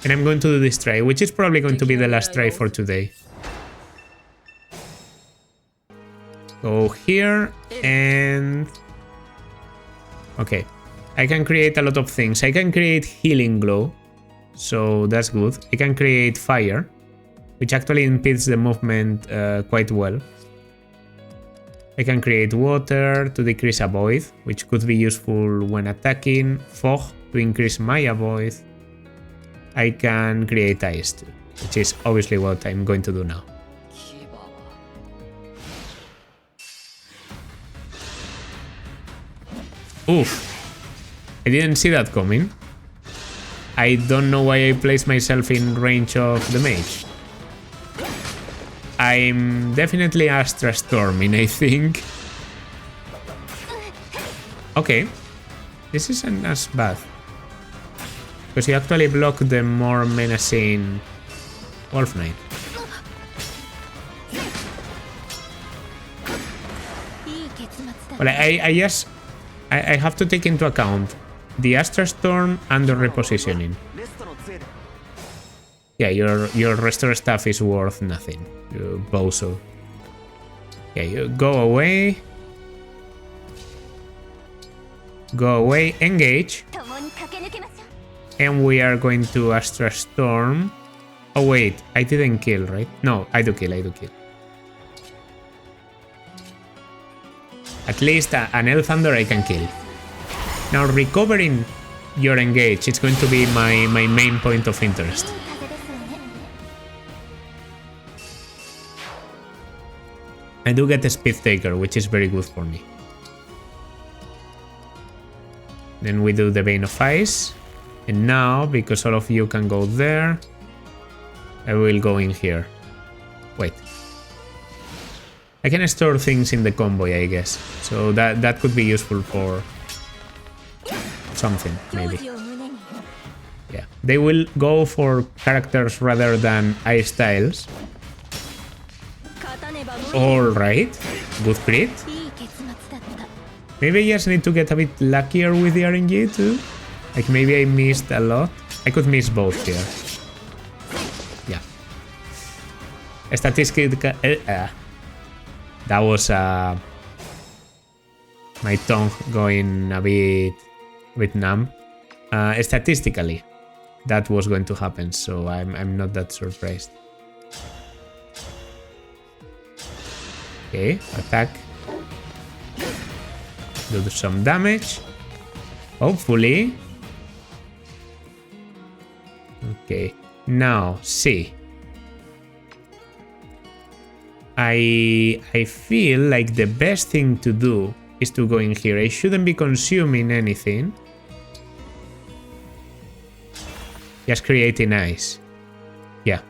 And I'm going to do this try, which is probably going to be the last try for today. Go here and... okay. I can create a lot of things. I can create Healing Glow, so that's good. I can create Fire, which actually impedes the movement quite well. I can create Water to decrease Avoid, which could be useful when attacking. Fog to increase my Avoid. I can create Ice too, which is obviously what I'm going to do now. Oof. I didn't see that coming. I don't know why I place myself in range of the mage. I'm definitely Astra Storming, I think. Okay. This isn't as bad. Because you actually block the more menacing Wolf Knight. Well, I have to take into account the Astra Storm and the repositioning. Yeah, your restore stuff is worth nothing, you bozo. Yeah, you go away. Go away, engage. And we are going to Astra Storm. Oh wait, I didn't kill, right? No, I do kill. At least an El Thunder I can kill. Now recovering your engage, it's going to be my main point of interest. I do get a Speed Taker, which is very good for me. Then we do the Bane of Ice. And now, because all of you can go there, I will go in here. Wait. I can store things in the convoy, I guess. So that could be useful for something, maybe. Yeah. They will go for characters rather than ice styles. Alright. Good crit. Maybe I just need to get a bit luckier with the RNG too. Like maybe I missed a lot. I could miss both here. Yeah. Statistical. That was my tongue going a bit numb. Statistically, that was going to happen, so I'm not that surprised. Okay, attack. Do some damage. Hopefully. Okay, now see. I feel like the best thing to do is to go in here. I shouldn't be consuming anything. Just creating ice. Yeah.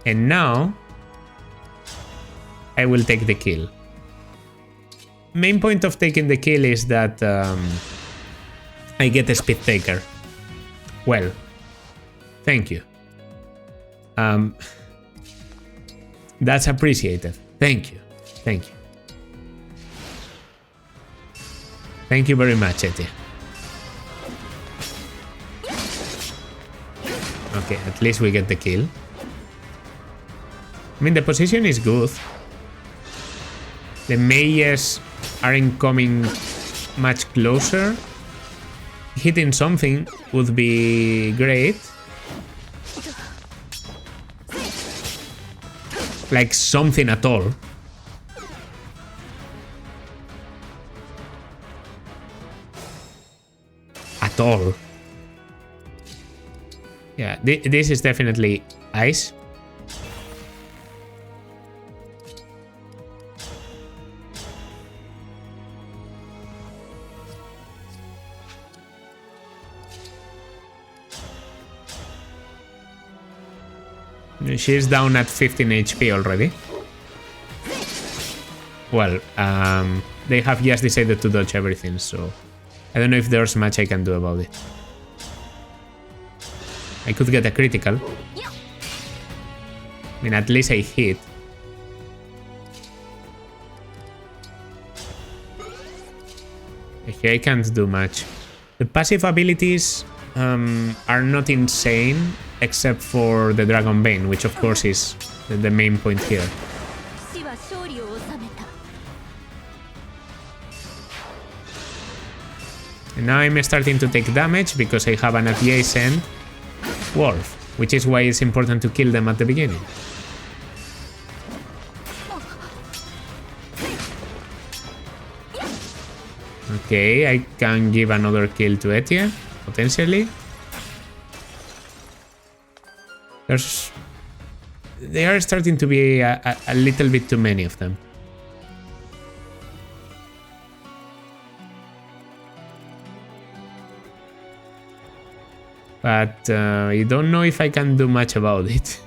And now I will take the kill. Main point of taking the kill is that I get a Speed Taker. Well, thank you. That's appreciated. Thank you. Thank you. Thank you very much, Eti. Okay, at least we get the kill. I mean, the position is good. The mages aren't coming much closer. Hitting something would be great. Like something at all. At all. Yeah, this is definitely ice. She's down at 15 HP already. Well, they have just decided to dodge everything, so I don't know if there's much I can do about it. I could get a critical. I mean, at least I hit. Here I can't do much. The passive abilities are not insane, except for the Dragon Bane, which of course is the main point here. And now I'm starting to take damage because I have an adjacent wolf, which is why it's important to kill them at the beginning. Okay, I can give another kill to Etienne, potentially. They are starting to be a little bit too many of them. But I don't know if I can do much about it.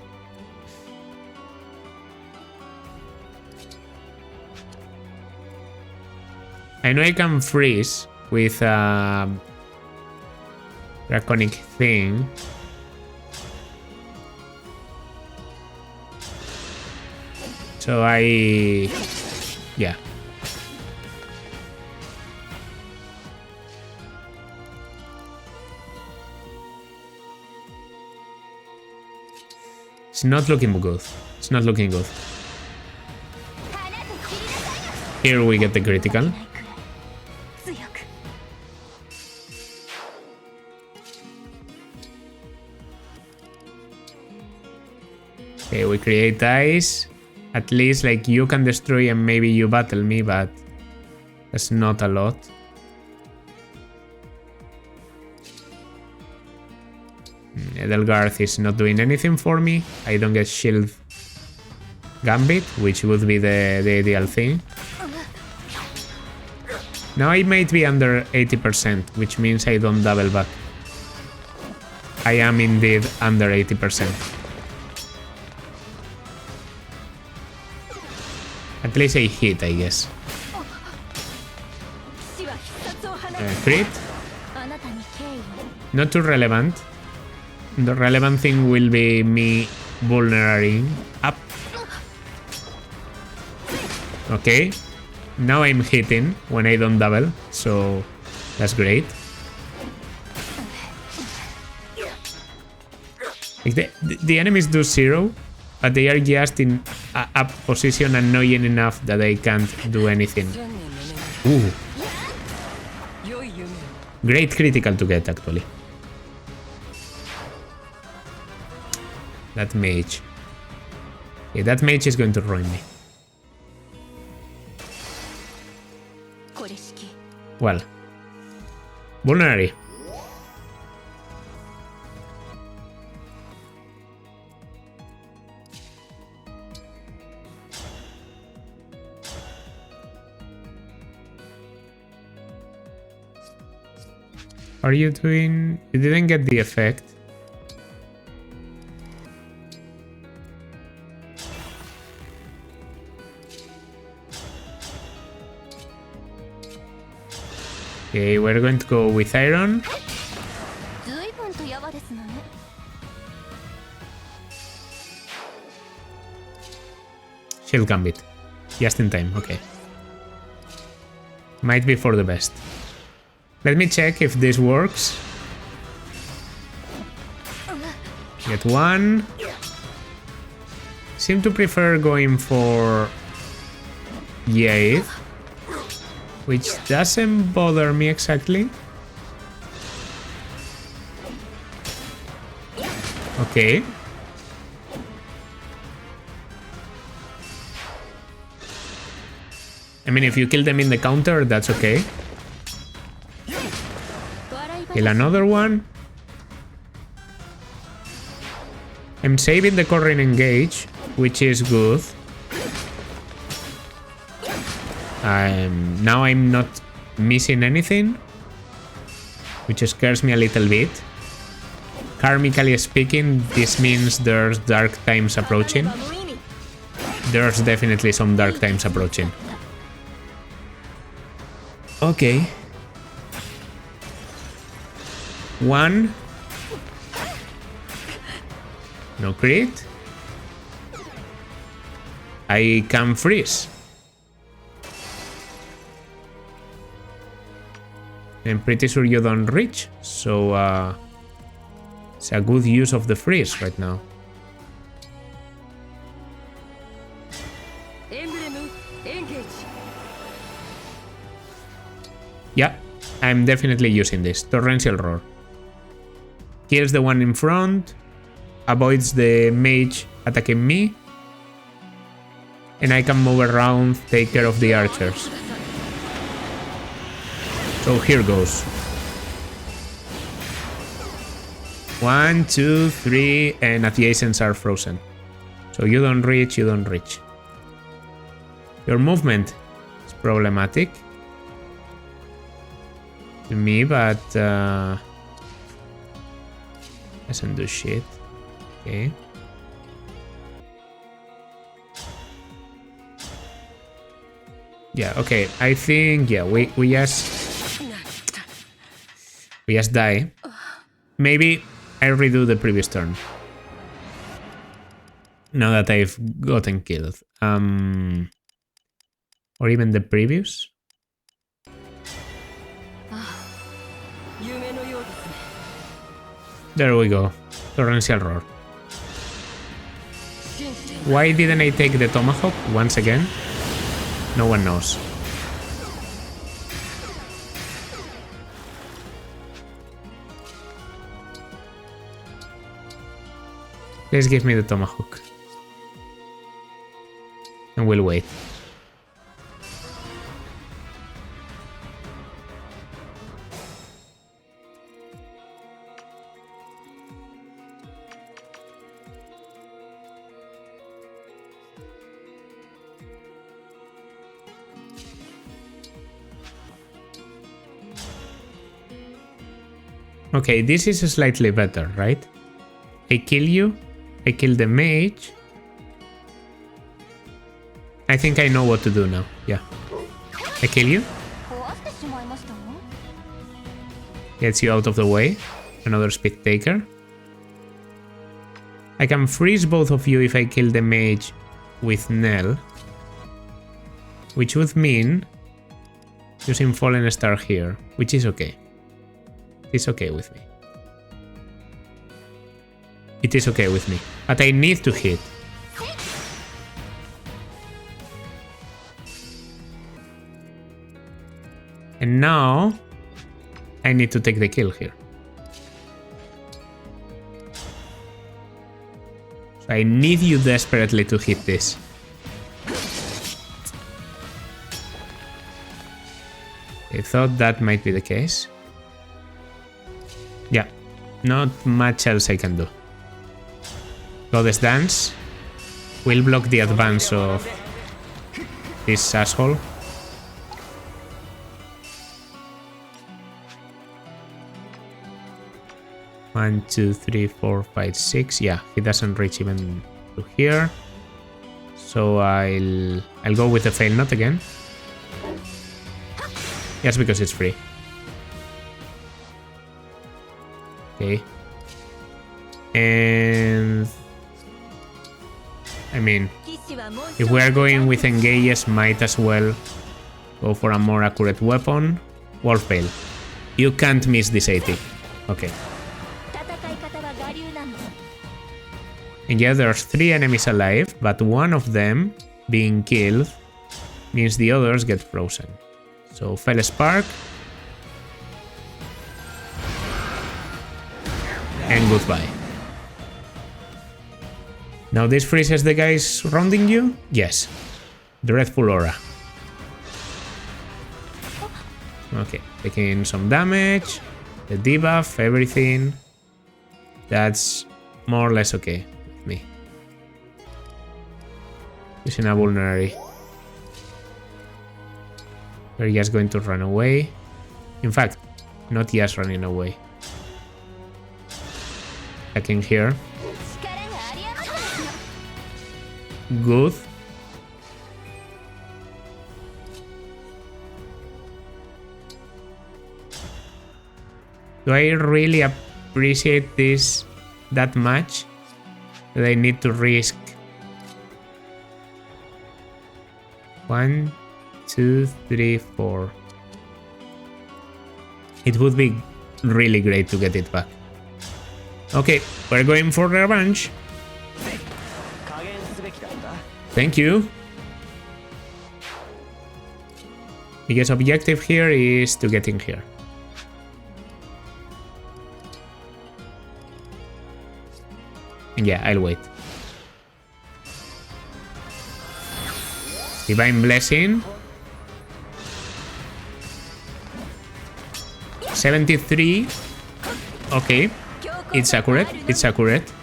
I know I can freeze with a draconic thing. So yeah. It's not looking good. It's not looking good. Here we get the critical. Okay, we create ice. At least, like, you can destroy and maybe you battle me, but that's not a lot. Edelgarth is not doing anything for me. I don't get shield gambit, which would be the ideal thing. Now I might be under 80%, which means I don't double back. I am indeed under 80%. At least I hit, I guess. Crit. Not too relevant. The relevant thing will be me vulnerating up. Okay. Now I'm hitting when I don't double, so that's great. Like the enemies do 0, but they are just in a position annoying enough that I can't do anything. Ooh. Great critical to get, actually. That mage. Yeah, that mage is going to ruin me. Well. Vulnerary. Are you doing... You didn't get the effect. Okay, we're going to go with iron. Shield gambit. Just in time, okay. Might be for the best. Let me check if this works. Get one. Seem to prefer going for Yade, which doesn't bother me exactly. Okay. I mean, if you kill them in the counter, that's okay. Kill another one. I'm saving the current engage, which is good. Now I'm not missing anything, which scares me a little bit. Karmically speaking, this means there's dark times approaching. There's definitely some dark times approaching. Okay. One. No crit. I can freeze. I'm pretty sure you don't reach, so it's a good use of the freeze right now. Yeah, I'm definitely using this. Torrential Roar. Kills the one in front, avoids the mage attacking me, and I can move around, take care of the archers. So here goes. 1, 2, 3, and adjacents are frozen. So you don't reach, you don't reach. Your movement is problematic to me, but Doesn't do shit. Okay. Yeah, okay. I think, yeah, we just die. Maybe I redo the previous turn. Now that I've gotten killed. Or even the previous. There we go. Torrential Roar. Why didn't I take the Tomahawk once again? No one knows. Please give me the Tomahawk. And we'll wait. Okay, this is slightly better, right? I kill you, I kill the mage. I think I know what to do now, yeah. I kill you. Gets you out of the way. Another speed taker. I can freeze both of you if I kill the mage with Nell. Which would mean using Fallen Star here, which is okay. It's okay with me. It is okay with me. But I need to hit. And now I need to take the kill here. So I need you desperately to hit this. I thought that might be the case. Yeah, not much else I can do. Goddess Dance will block the advance of this asshole. One, two, three, four, five, six. Yeah, he doesn't reach even to here. So I'll go with the fail knot again. Just because it's free. Okay. And I mean, if we are going with engages, might as well go for a more accurate weapon. Wolf Veil. You can't miss this 80. Okay. And yeah, there's 3 enemies alive, but one of them being killed means the others get frozen. So Fell Spark. And goodbye. Now this freezes the guys surrounding you? Yes. Dreadful Aura. Okay, taking some damage. The debuff, everything. That's more or less okay with me. Using a vulnerary. We're just going to run away. In fact, not just running away. Attacking here. Good. Do I really appreciate this that much that I need to risk 1, 2, 3, 4? It would be really great to get it back. Okay, we're going for revenge. Thank you. Because objective here is to get in here. And yeah, I'll wait. Divine Blessing. 73. Okay. It's accurate. It's accurate.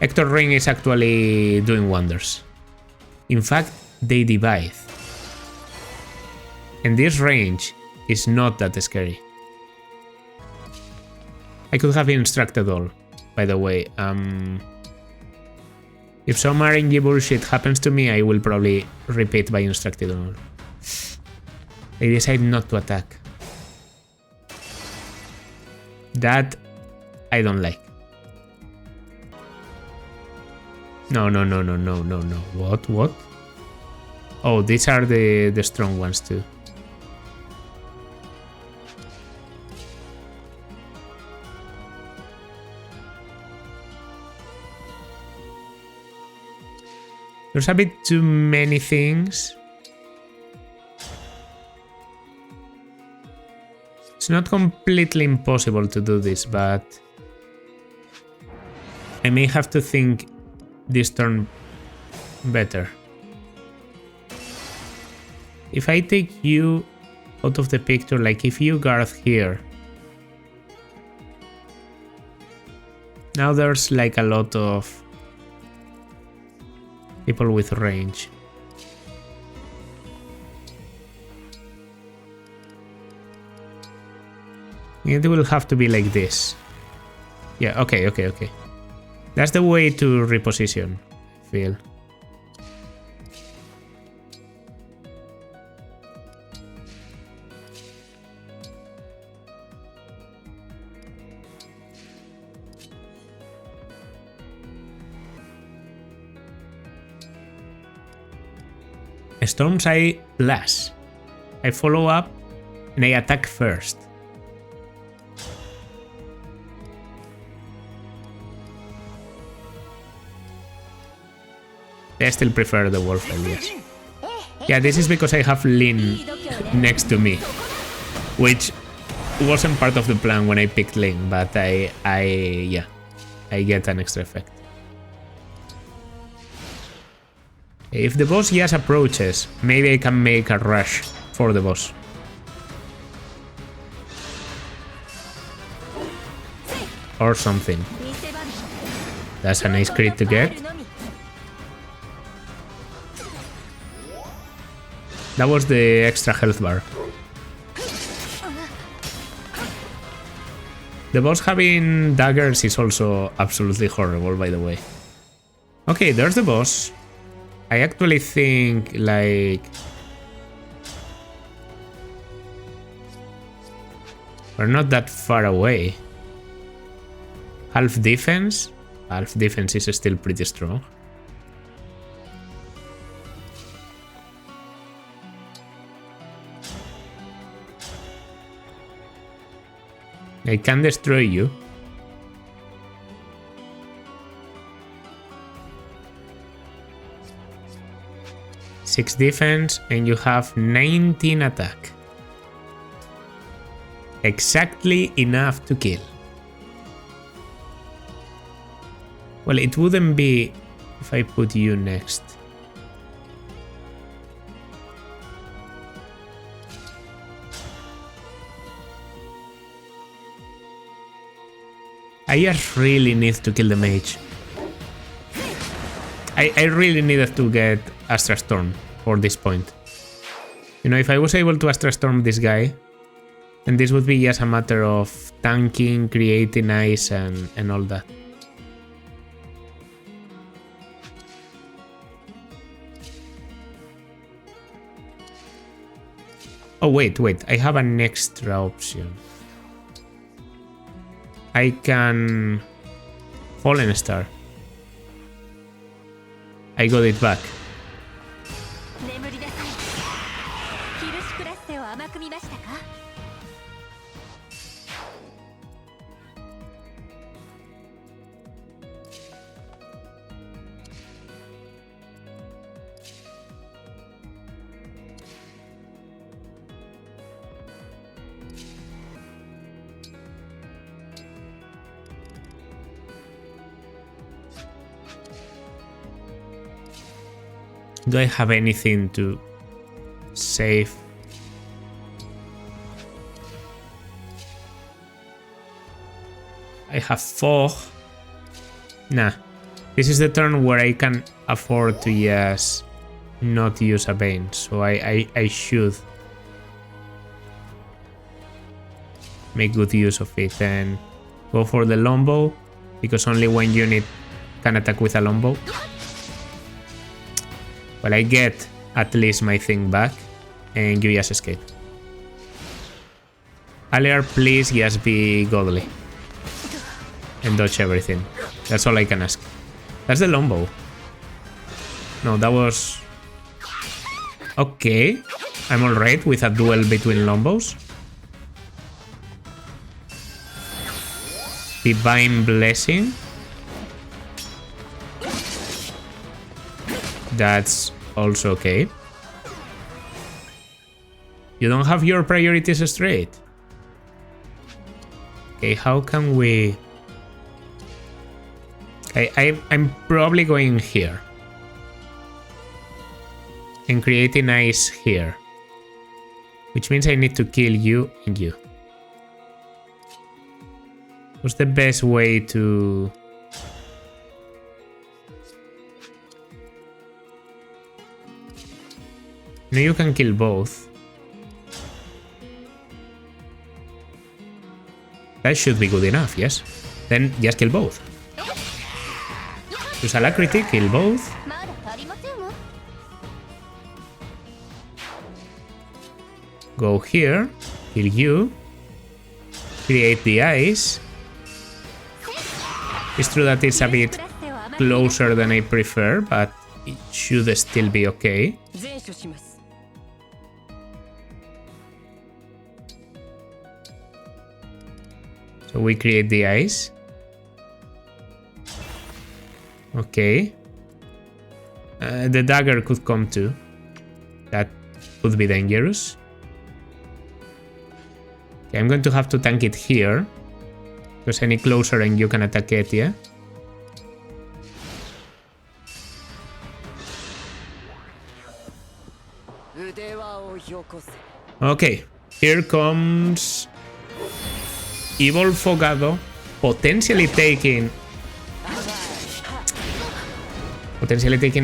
Hector Ring is actually doing wonders. In fact, they divide. And this range is not that scary. I could have instructed all, by the way. If some RNG bullshit happens to me, I will probably repeat by instructed all. I decide not to attack. That I don't like. No. What? Oh, these are the strong ones too. There's a bit too many things. It's not completely impossible to do this, but I may have to think this turn better. If I take you out of the picture, like if you guard here, now there's like a lot of people with range. It will have to be like this. Yeah, okay. That's the way to reposition, I feel. Storms I blast. I follow up and I attack first. I still prefer the wolf, yes. Yeah, this is because I have Lin next to me, which wasn't part of the plan when I picked Lin, but I get an extra effect. If the boss just approaches, maybe I can make a rush for the boss. Or something. That's a nice crit to get. That was the extra health bar. The boss having daggers is also absolutely horrible, by the way. Okay, there's the boss. I actually think, like, we're not that far away. Half defense? Half defense is still pretty strong. I can destroy you. Six defense and you have 19 attack. Exactly enough to kill. Well, it wouldn't be if I put you next. I just really need to kill the mage. I really needed to get Astra Storm for this point. You know, if I was able to Astra Storm this guy, then this would be just a matter of tanking, creating ice and all that. Oh wait, I have an extra option. I can Fallen Star. I got it back. Do I have anything to save? I have fog. Nah. This is the turn where I can afford to just not use a Bane, so I should make good use of it. And Go for the longbow, because only one unit can attack with a longbow. Well, I get at least my thing back, and you just escape. Aliar, please just be godly. And dodge everything. That's all I can ask. That's the longbow. No, that was... Okay. I'm alright with a duel between longbows. Divine Blessing. That's also okay. You don't have your priorities straight. Okay, how can we... Okay, I'm probably going here. And creating ice here. Which means I need to kill you and you. What's the best way to... No, you can kill both. That should be good enough, yes? Then just kill both. Use alacrity, kill both. Go here, kill you. Create the ice. It's true that it's a bit closer than I prefer, but it should still be okay. So we create the ice. Okay. The dagger could come too. That would be dangerous. Okay, I'm going to have to tank it here. Because any closer and you can attack it, yeah? Okay, here comes Evil Fogado, potentially taking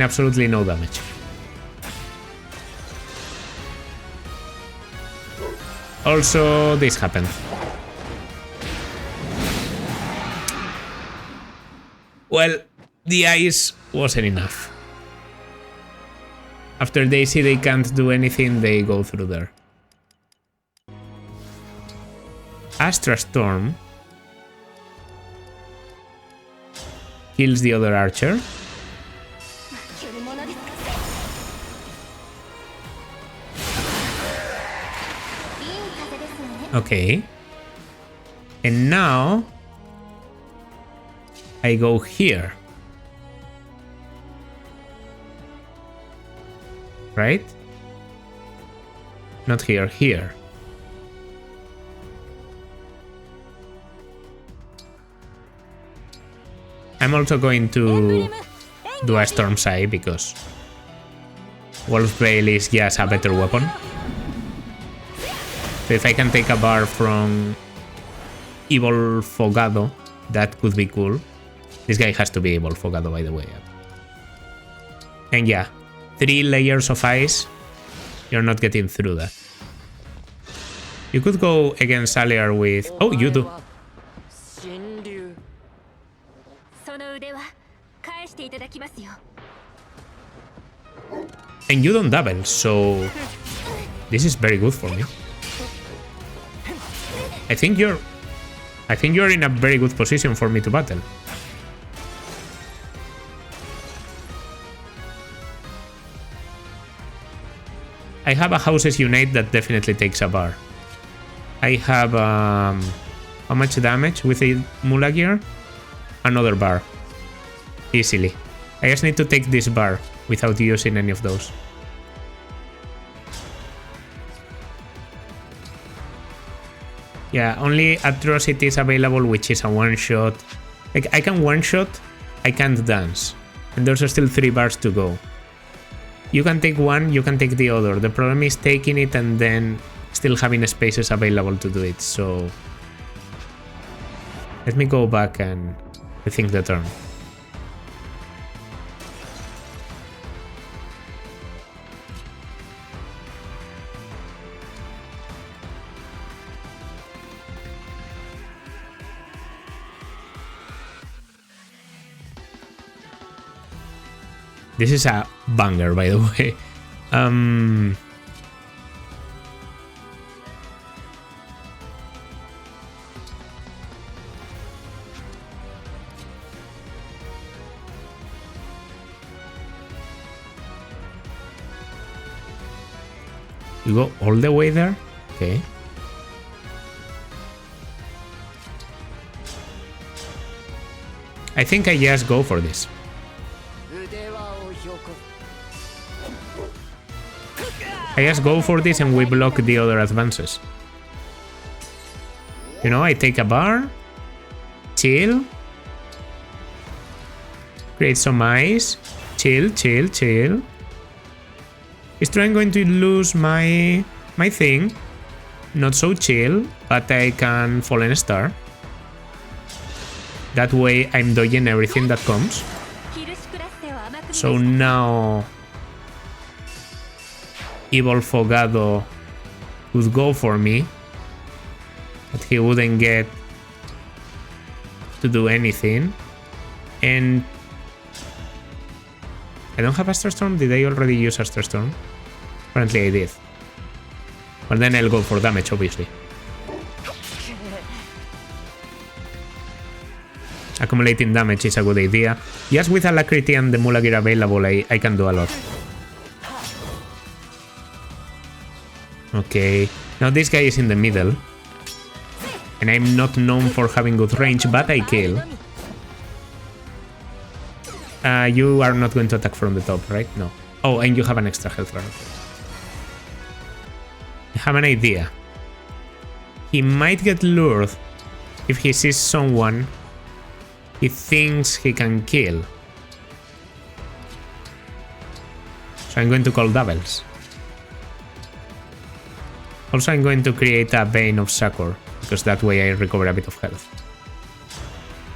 absolutely no damage. Also, this happened. Well, the ice wasn't enough. After they see they can't do anything, they go through there. Astra Storm kills the other archer. Okay. And now I go here. Right? Not here, here. I'm also going to do a Storm Sai because Wolf Veil is just a better weapon. So if I can take a bar from Evil Fogado, that could be cool. This guy has to be Evil Fogado, by the way. And yeah, 3 layers of ice, you're not getting through that. You could go against Aliar with... Oh, you do. And you don't double, so this is very good for me. I think you're in a very good position for me to battle. I have a Houses Unite that definitely takes a bar. I have how much damage with a Mula Gear? Another bar. Easily. I just need to take this bar without using any of those. Yeah, only Atrocity is available, which is a one-shot. Like, I can one-shot, I can't dance. And there's still 3 bars to go. You can take one, you can take the other. The problem is taking it and then still having spaces available to do it, so... Let me go back and rethink the turn. This is a banger, by the way. You go all the way there? Okay. I think I just go for this. I just go for this and we block the other advances. You know, I take a bar, chill, create some ice, chill. Is I'm going to lose my thing. Not so chill, but I can Fallen Star. That way I'm dodging everything that comes. So now Evil Fogado would go for me, but he wouldn't get to do anything. And I don't have Astral Storm. Did I already use Astral Storm? Apparently I did. Well, then I'll go for damage, obviously. Accumulating damage is a good idea. Just with Alacrity and the Mula Gear available, I can do a lot. Okay, now this guy is in the middle. And I'm not known for having good range, but I kill. You are not going to attack from the top, right? No. Oh, and you have an extra health bar. I have an idea. He might get lured if he sees someone he thinks he can kill. So I'm going to call doubles. Also, I'm going to create a Bane of Sakor, because that way I recover a bit of health.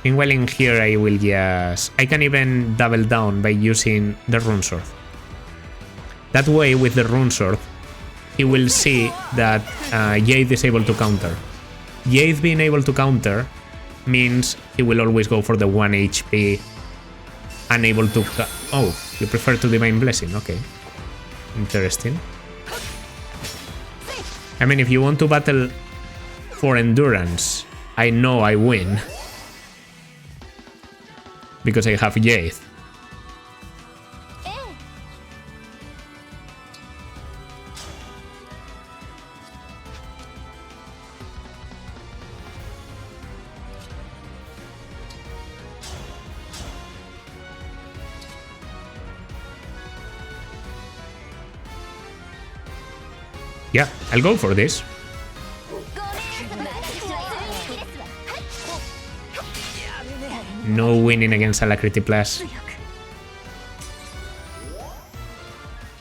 Meanwhile, in here I will just... I can even double down by using the Rune Sword. That way, with the Rune Sword, he will see that Jade is able to counter. Jade being able to counter means he will always go for the 1 HP, unable to... Oh, you prefer to Divine Blessing, okay. Interesting. I mean, if you want to battle for endurance, I know I win. Because I have Jade. Yeah, I'll go for this. No winning against Alacrity Plus.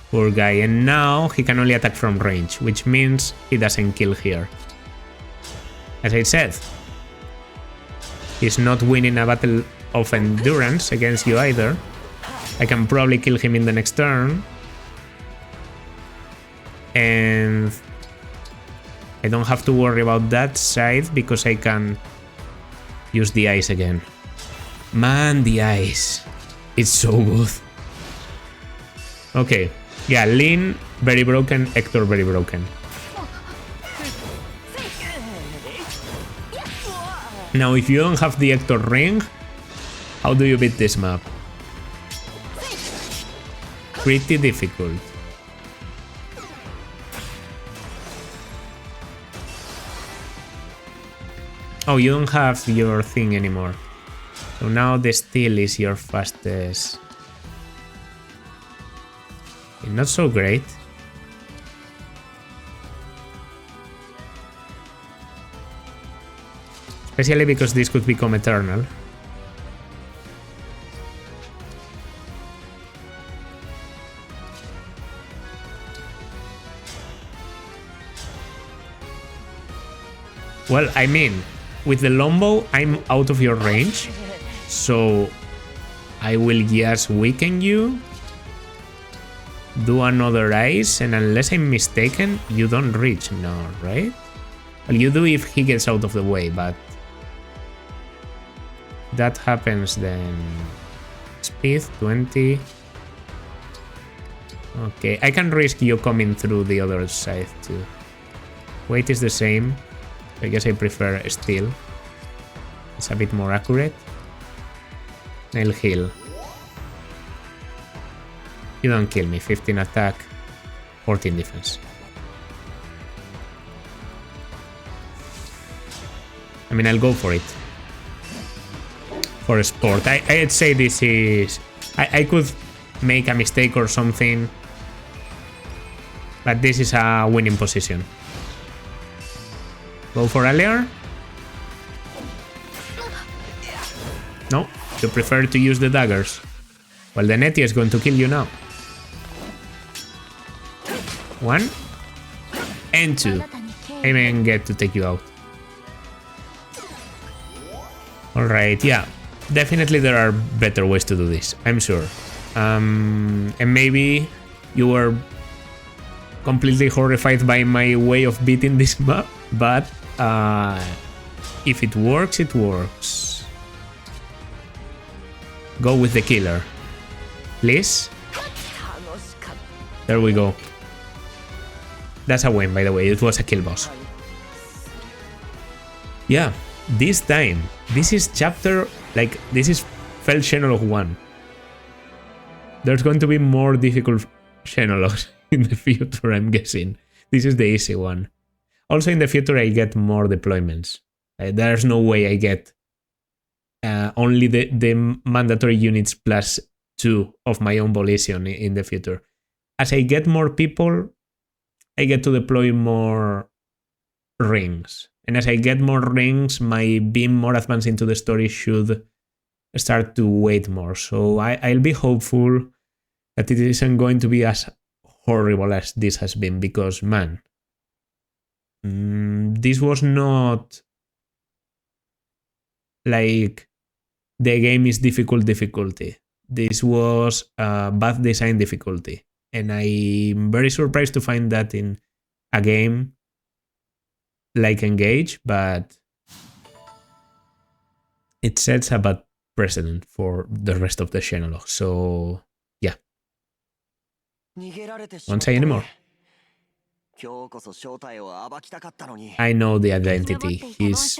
Poor guy. And now he can only attack from range, which means he doesn't kill here. As I said, he's not winning a battle of endurance against you either. I can probably kill him in the next turn. And I don't have to worry about that side because I can use the ice again. Man, the ice. It's so good. Okay. Yeah, Lin, very broken. Hector, very broken. Now, if you don't have the Hector ring, how do you beat this map? Pretty difficult. Oh, you don't have your thing anymore. So now the steel is your fastest. Not so great. Especially because this could become eternal. Well, I mean, with the Lombo, I'm out of your range. So I will just weaken you. Do another ice, and unless I'm mistaken, you don't reach now, right? Well, you do if he gets out of the way, but that happens then. Speed 20. Okay, I can risk you coming through the other side too. Weight is the same. I guess I prefer steel. It's a bit more accurate. Nail heal. You don't kill me. 15 attack, 14 defense. I mean, I'll go for it. For a sport. I'd say this is... I could make a mistake or something. But this is a winning position. Go for earlier? No, you prefer to use the daggers. Well, the Netty is going to kill you now. 1 and 2. I may get to take you out. Alright, yeah. Definitely there are better ways to do this, I'm sure. And maybe you were completely horrified by my way of beating this map, but if it works, it works. Go with the killer. Please? There we go. That's a win, by the way. It was a kill boss. Yeah, this time. This is chapter... Like, this is Fell Xenologue 1. There's going to be more difficult Xenologues in the future, I'm guessing. This is the easy one. Also, in the future, I get more deployments. There's no way I get only the mandatory units plus 2 of my own volition in the future. As I get more people, I get to deploy more rings. And as I get more rings, my being more advanced into the story should start to weight more. So I'll be hopeful that it isn't going to be as horrible as this has been, because, man, this was not like the game is difficulty. This was bad design difficulty. And I'm very surprised to find that in a game like Engage, but it sets a bad precedent for the rest of the Xenologue. So, yeah. Won't say anymore. I know the identity. He's...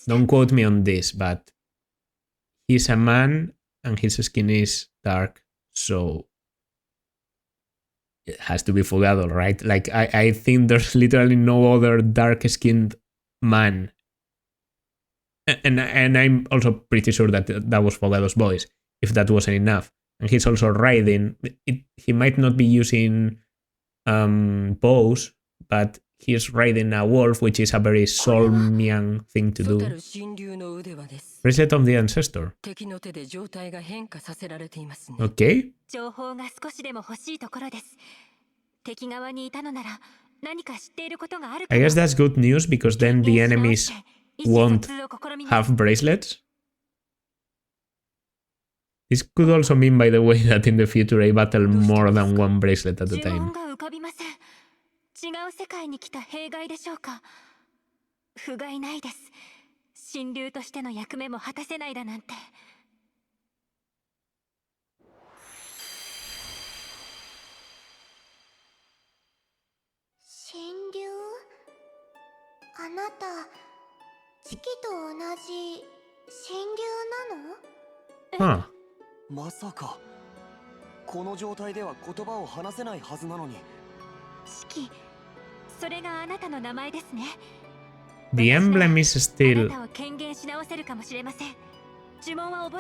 Don't quote me on this, but he's a man and his skin is dark, so it has to be Fugado, right? Like, I think there's literally no other dark-skinned man. And I'm also pretty sure that that was Fugado's voice, if that wasn't enough. And he's also riding. He might not be using bows, but he's riding a wolf, which is a very Solmian thing to do. Bracelet of the Ancestor. Okay. I guess that's good news, because then the enemies won't have bracelets. This could also mean, by the way, that in the future I battle more than one bracelet at a time. Huh. まさかこの状態では言葉を話せないはずなのに。四季、それがあなたの名前ですね。 The emblem is still...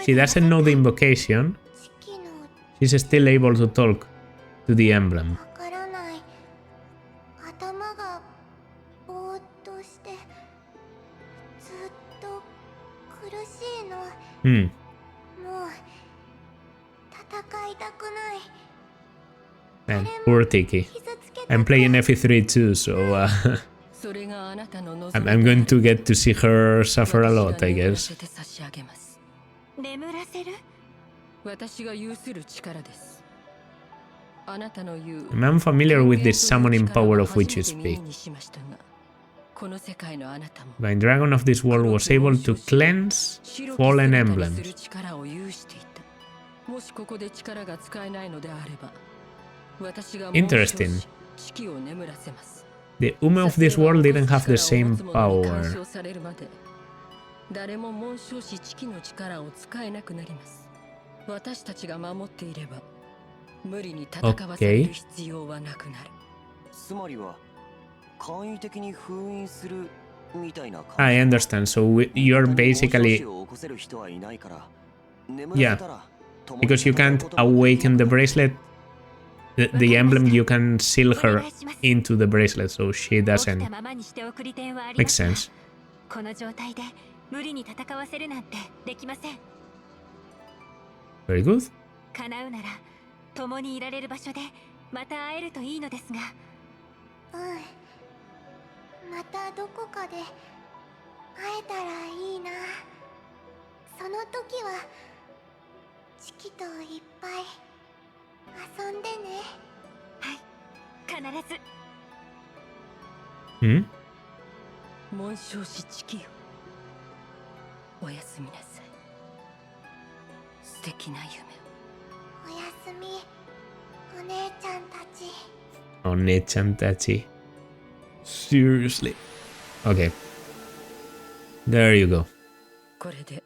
She doesn't know the invocation. She's still able to talk to the emblem. Man, poor Tiki. I'm playing FE3 too, so I'm going to get to see her suffer a lot, I guess. I'm unfamiliar with the summoning power of which you speak. The dragon of this world was able to cleanse fallen emblems. もしここで力が使えないのであれば、私が Interesting. 四季を眠らせます。 The Ume of this world didn't have the same power. 誰も紋章師四季の力を使えなくなります。私たちが守っていれば、無理に戦わせる必要はなくなる。つまりは簡易的に封印するみたいな感じ。I understand. So you're basically, yeah, because you can't awaken the bracelet. The emblem, you can seal her into the bracelet, so she doesn't. Makes sense. この状態で無理に戦わせるなんてできません。 Very good. 叶うなら共にいられる場所でまた会えるといいのですが。またどこかで会えたらいいな。その時はチキといっぱい遊んでね。はい、必ず。紋章師チキよ、おやすみなさい。素敵な夢を。おやすみ、お姉ちゃんたち。お姉ちゃんたち. Seriously. Okay. There you go. これで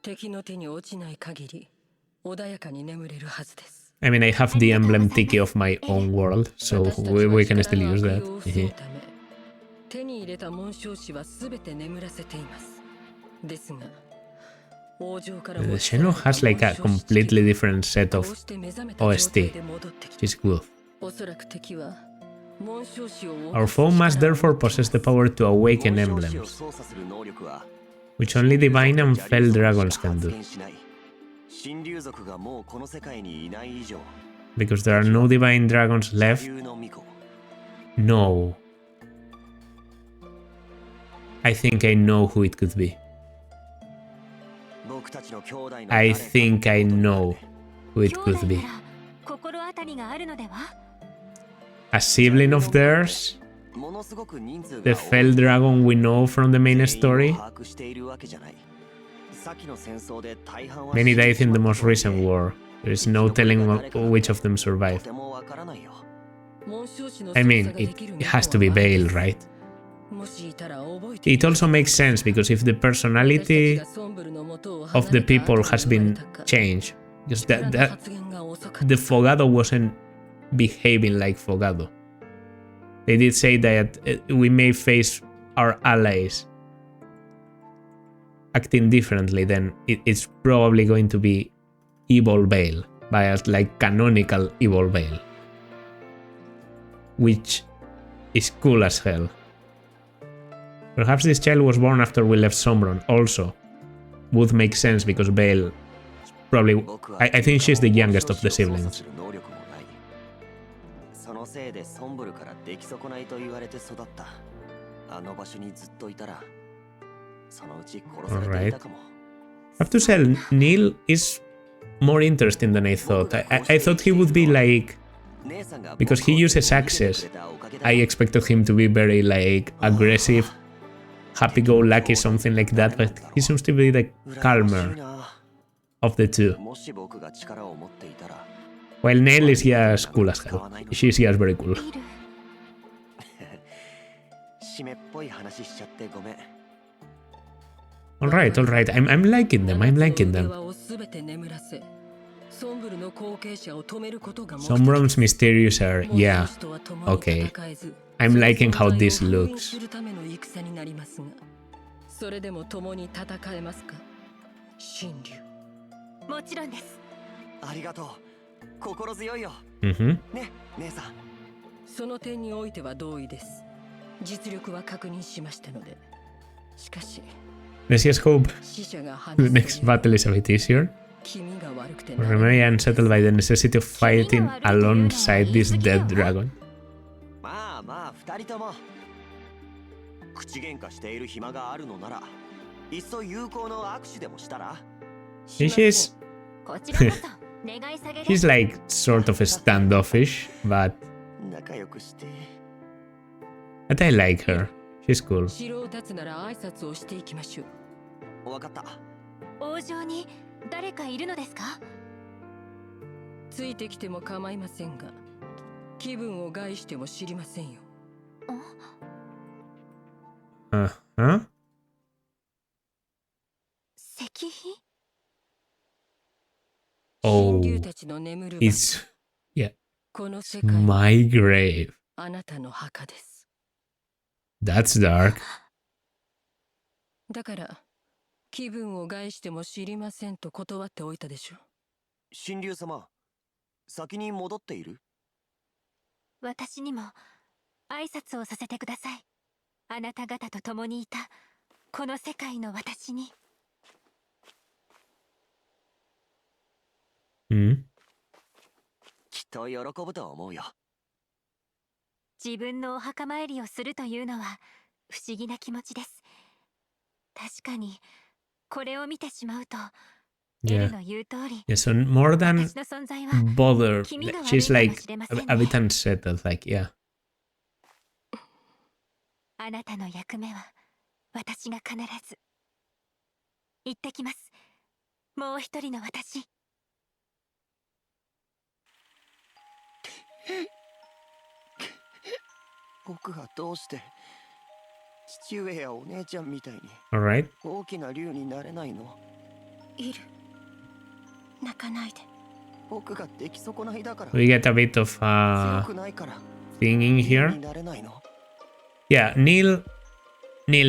敵の手に落ちない限り穏やかに眠れるはずです。 I mean, I have the emblem tiki of my own world, so we can still use that. 手に入れた紋章師はすべて眠らせています。ですが、王女から The xenologue has like a completely different set of OST. She's good. おそらく敵は紋章師を Our foe must therefore possess the power to awaken emblems, which only divine and fell dragons can do. Because there are no divine dragons left. No. I think I know who it could be. I think I know who it could be. A sibling of theirs? The fell dragon we know from the main story? Many died in the most recent war. There is no telling which of them survived. I mean, it has to be Bale, right? It also makes sense because if the personality of the people has been changed, because the Fogado wasn't behaving like Fogado. They did say that we may face our allies acting differently, then it's probably going to be Evil Bale, but like canonical Evil Bale, which is cool as hell. Perhaps this child was born after we left Sombron. Also, would make sense because Bale probably. I think she's the youngest of the siblings. Alright. I have to say, Neil is more interesting than I thought. I thought he would be like. Because he uses axes, I expected him to be very like aggressive, happy-go-lucky, something like that, but he seems to be the calmer of the two. While Neil is just cool as hell. She's just very cool. Alright, alright. I'm liking them, I'm liking them. Sombron's mysterious are, yeah, okay. I'm liking how this looks. Mm-hmm. その点においては同意です。実力は確認しましたので。しかし、 Let's just hope the next battle is a bit easier. Or remain unsettled by the necessity of fighting alongside this dead dragon. She's like sort of standoffish, but I like her. She's cool. 王城に誰かいるのですか？ついてきても構いませんが、気分を害しても知りませんよ。Uh-huh. 石碑？ Oh, 神竜たちの眠る場 it's... Yeah, この it's 世界は my grave. あなたの墓です。 That's dark. だから気分を害しても知りませんと断っておいたでしょ。神竜様、先に戻っている？私にも挨拶をさせてください。あなた方と共にいたこの世界の私に。Hmm? きっと喜ぶと思うよ。自分のお墓参りをするというのは不思議な気持ちです。確かにこれを見てしまうと、エ Yeah. ルの言う通り、 Yeah, so more than 私の存在は bother, 気味が悪い she's かも like しれません a ね。 bit unsettled, like, yeah. あなたの役目は私が必ず。行ってきます。もう一人の私。僕はどうして父上やお姉ちゃんみたいに Alright. 大きな竜になれないの？いる。泣かないで。僕が出来損ないだから。 We get a bit of 強くないから thing in 竜 here. になれないの？ Yeah, Neil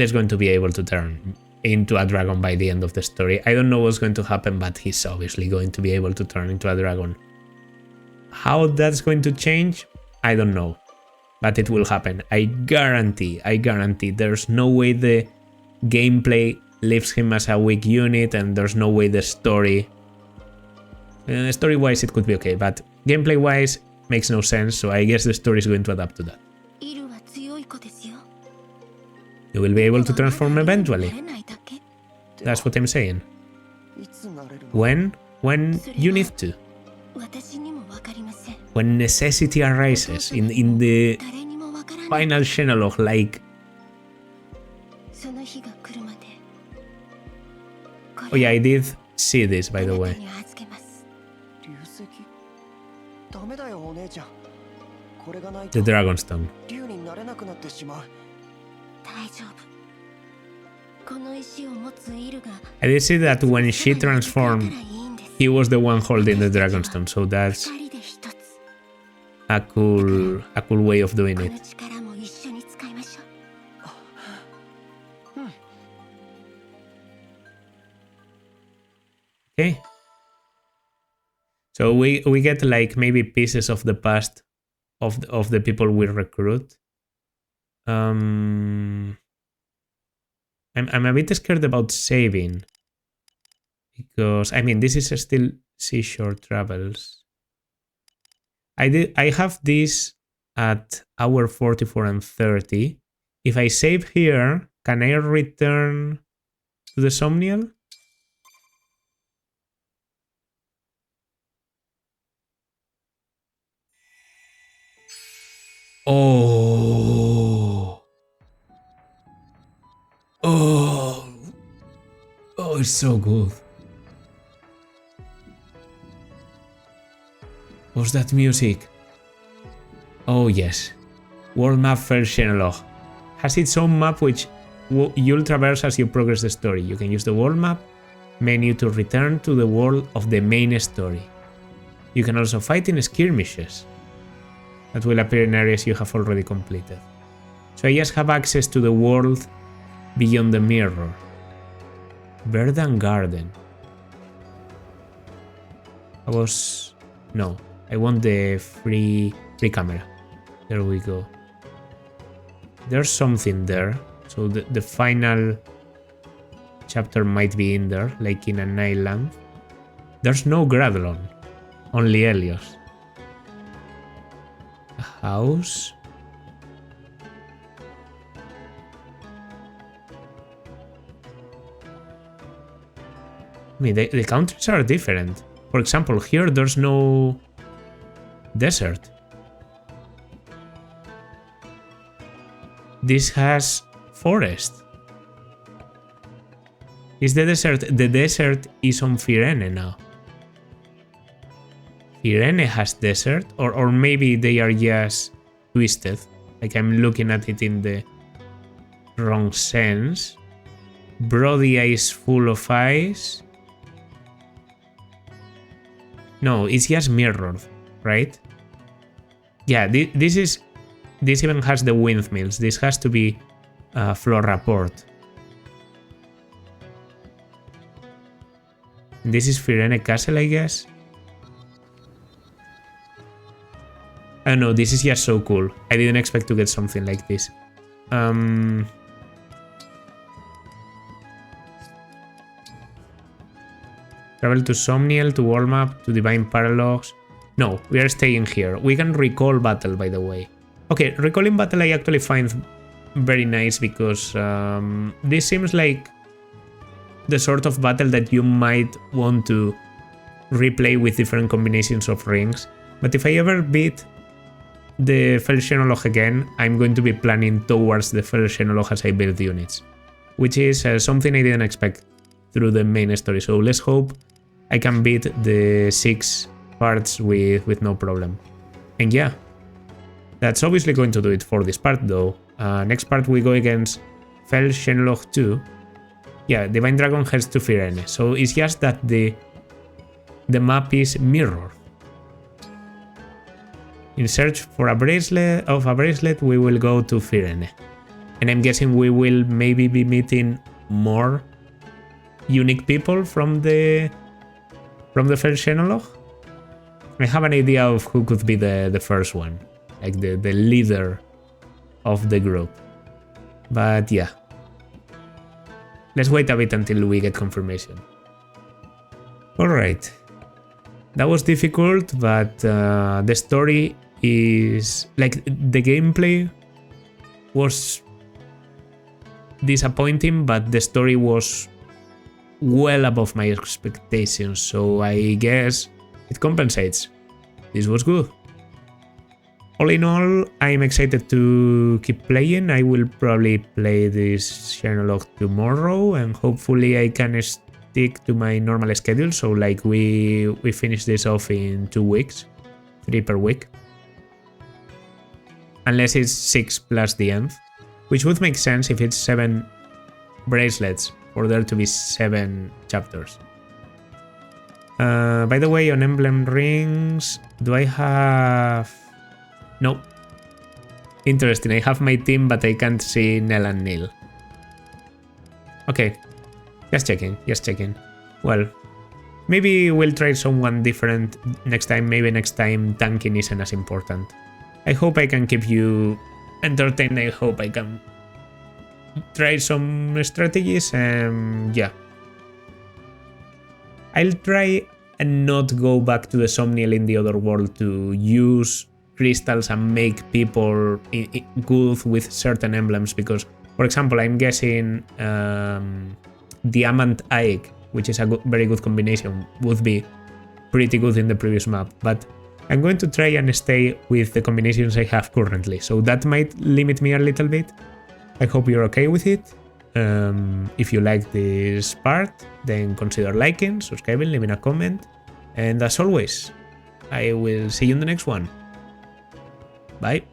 is going to be able to turn into a dragon by the end of the story. I don't know what's going to happen, but he's obviously going to be able to turn into a dragon. How that's going to change, I don't know. But it will happen. I guarantee. There's no way the gameplay leaves him as a weak unit, and there's no way the story... story-wise, it could be okay, but gameplay-wise, makes no sense, so I guess the story is going to adapt to that. イルは強い子ですよ。 You will be able to transform eventually. なれないだけ。 That's what I'm saying. いつなれるの？ When you need to. 私にもわかりません。 When necessity arises in the 誰にもわからない。 final xenologue, like... その日が来るまで。 Oh yeah, I did see this, by the あな way. たに預けます。流石？ダメだよお姉ちゃん。これがない The と Dragonstone. 竜になれなくなってしまう。大丈夫。この石を持つイルが I did see that when she transformed, いいんです。 he was the one holding the Dragonstone, so that's 二人で一つ。 a cool way of doing こ it. の力も一緒に使いましょう。 Okay. So we get like maybe pieces of the past of the people we recruit. I'm a bit scared about saving, because I mean this is still seashore travels. I have this at hour 44 and 30. If I save here, can I return to the Somnial? Oh. Oh. Oh, it's so good. What's that music? Oh yes. World map first xenologue. Has its own map which you'll traverse as you progress the story. You can use the world map menu to return to the world of the main story. You can also fight in skirmishes that will appear in areas you have already completed. So I just have access to the world beyond the mirror. Verdant Garden. No, I want the free camera. There we go. There's something there. So the final chapter might be in there, like in an island. There's no Gradlon, only Helios. A house. I mean, the countries are different. For example, here there's no desert. This has forest. Is the desert? The desert is on Firene now. Irene has desert, or maybe they are just twisted. Like I'm looking at it in the wrong sense. Brodia is full of ice. No, it's just mirrored, right? Yeah, this even has the windmills. This has to be Flora Port. This is Firene Castle, I guess. Oh no, this is just so cool. I didn't expect to get something like this. Travel to Somniel, to World Map, to Divine Paralogs. No, we are staying here. We can recall battle, by the way. Okay, recalling battle I actually find very nice because this seems like the sort of battle that you might want to replay with different combinations of rings. But if I ever beat the Fel Xenologue again, I'm going to be planning towards the Fel Xenologue as I build units, which is something I didn't expect through the main story. So let's hope I can beat the 6 parts with no problem. And yeah, that's obviously going to do it for this part though. Next part we go against Fel Xenologue 2. Yeah, Divine Dragon heads to Firene, so it's just that the map is mirrored. In search for a bracelet, we will go to Firene. And I'm guessing we will maybe be meeting more unique people from the Fel Xenologue. I have an idea of who could be the first one, like the leader of the group. But yeah. Let's wait a bit until we get confirmation. Alright. That was difficult, but the story is... like, the gameplay was disappointing, but the story was well above my expectations, so I guess it compensates. This was good. All in all, I'm excited to keep playing. I will probably play this Xenologue tomorrow, and hopefully I can stick to my normal schedule. So like we finish this off in 2 weeks, 3 per week. Unless it's 6 plus the end, which would make sense if it's 7 bracelets for there to be 7 chapters. By the way, on emblem rings, do I have... No. Interesting, I have my team, but I can't see Nell and Neil. Okay, just checking. Well, maybe we'll try someone different next time. Maybe next time tanking isn't as important. I hope I can keep you entertained. I hope I can try some strategies, and yeah. I'll try and not go back to the Somniel in the other world to use crystals and make people good with certain emblems, because, for example, I'm guessing Diamant Aeg, which is a very good combination, would be pretty good in the previous map, but I'm going to try and stay with the combinations I have currently, so that might limit me a little bit. I hope you're okay with it. If you like this part, then consider liking, subscribing, leaving a comment, and as always, I will see you in the next one. Bye.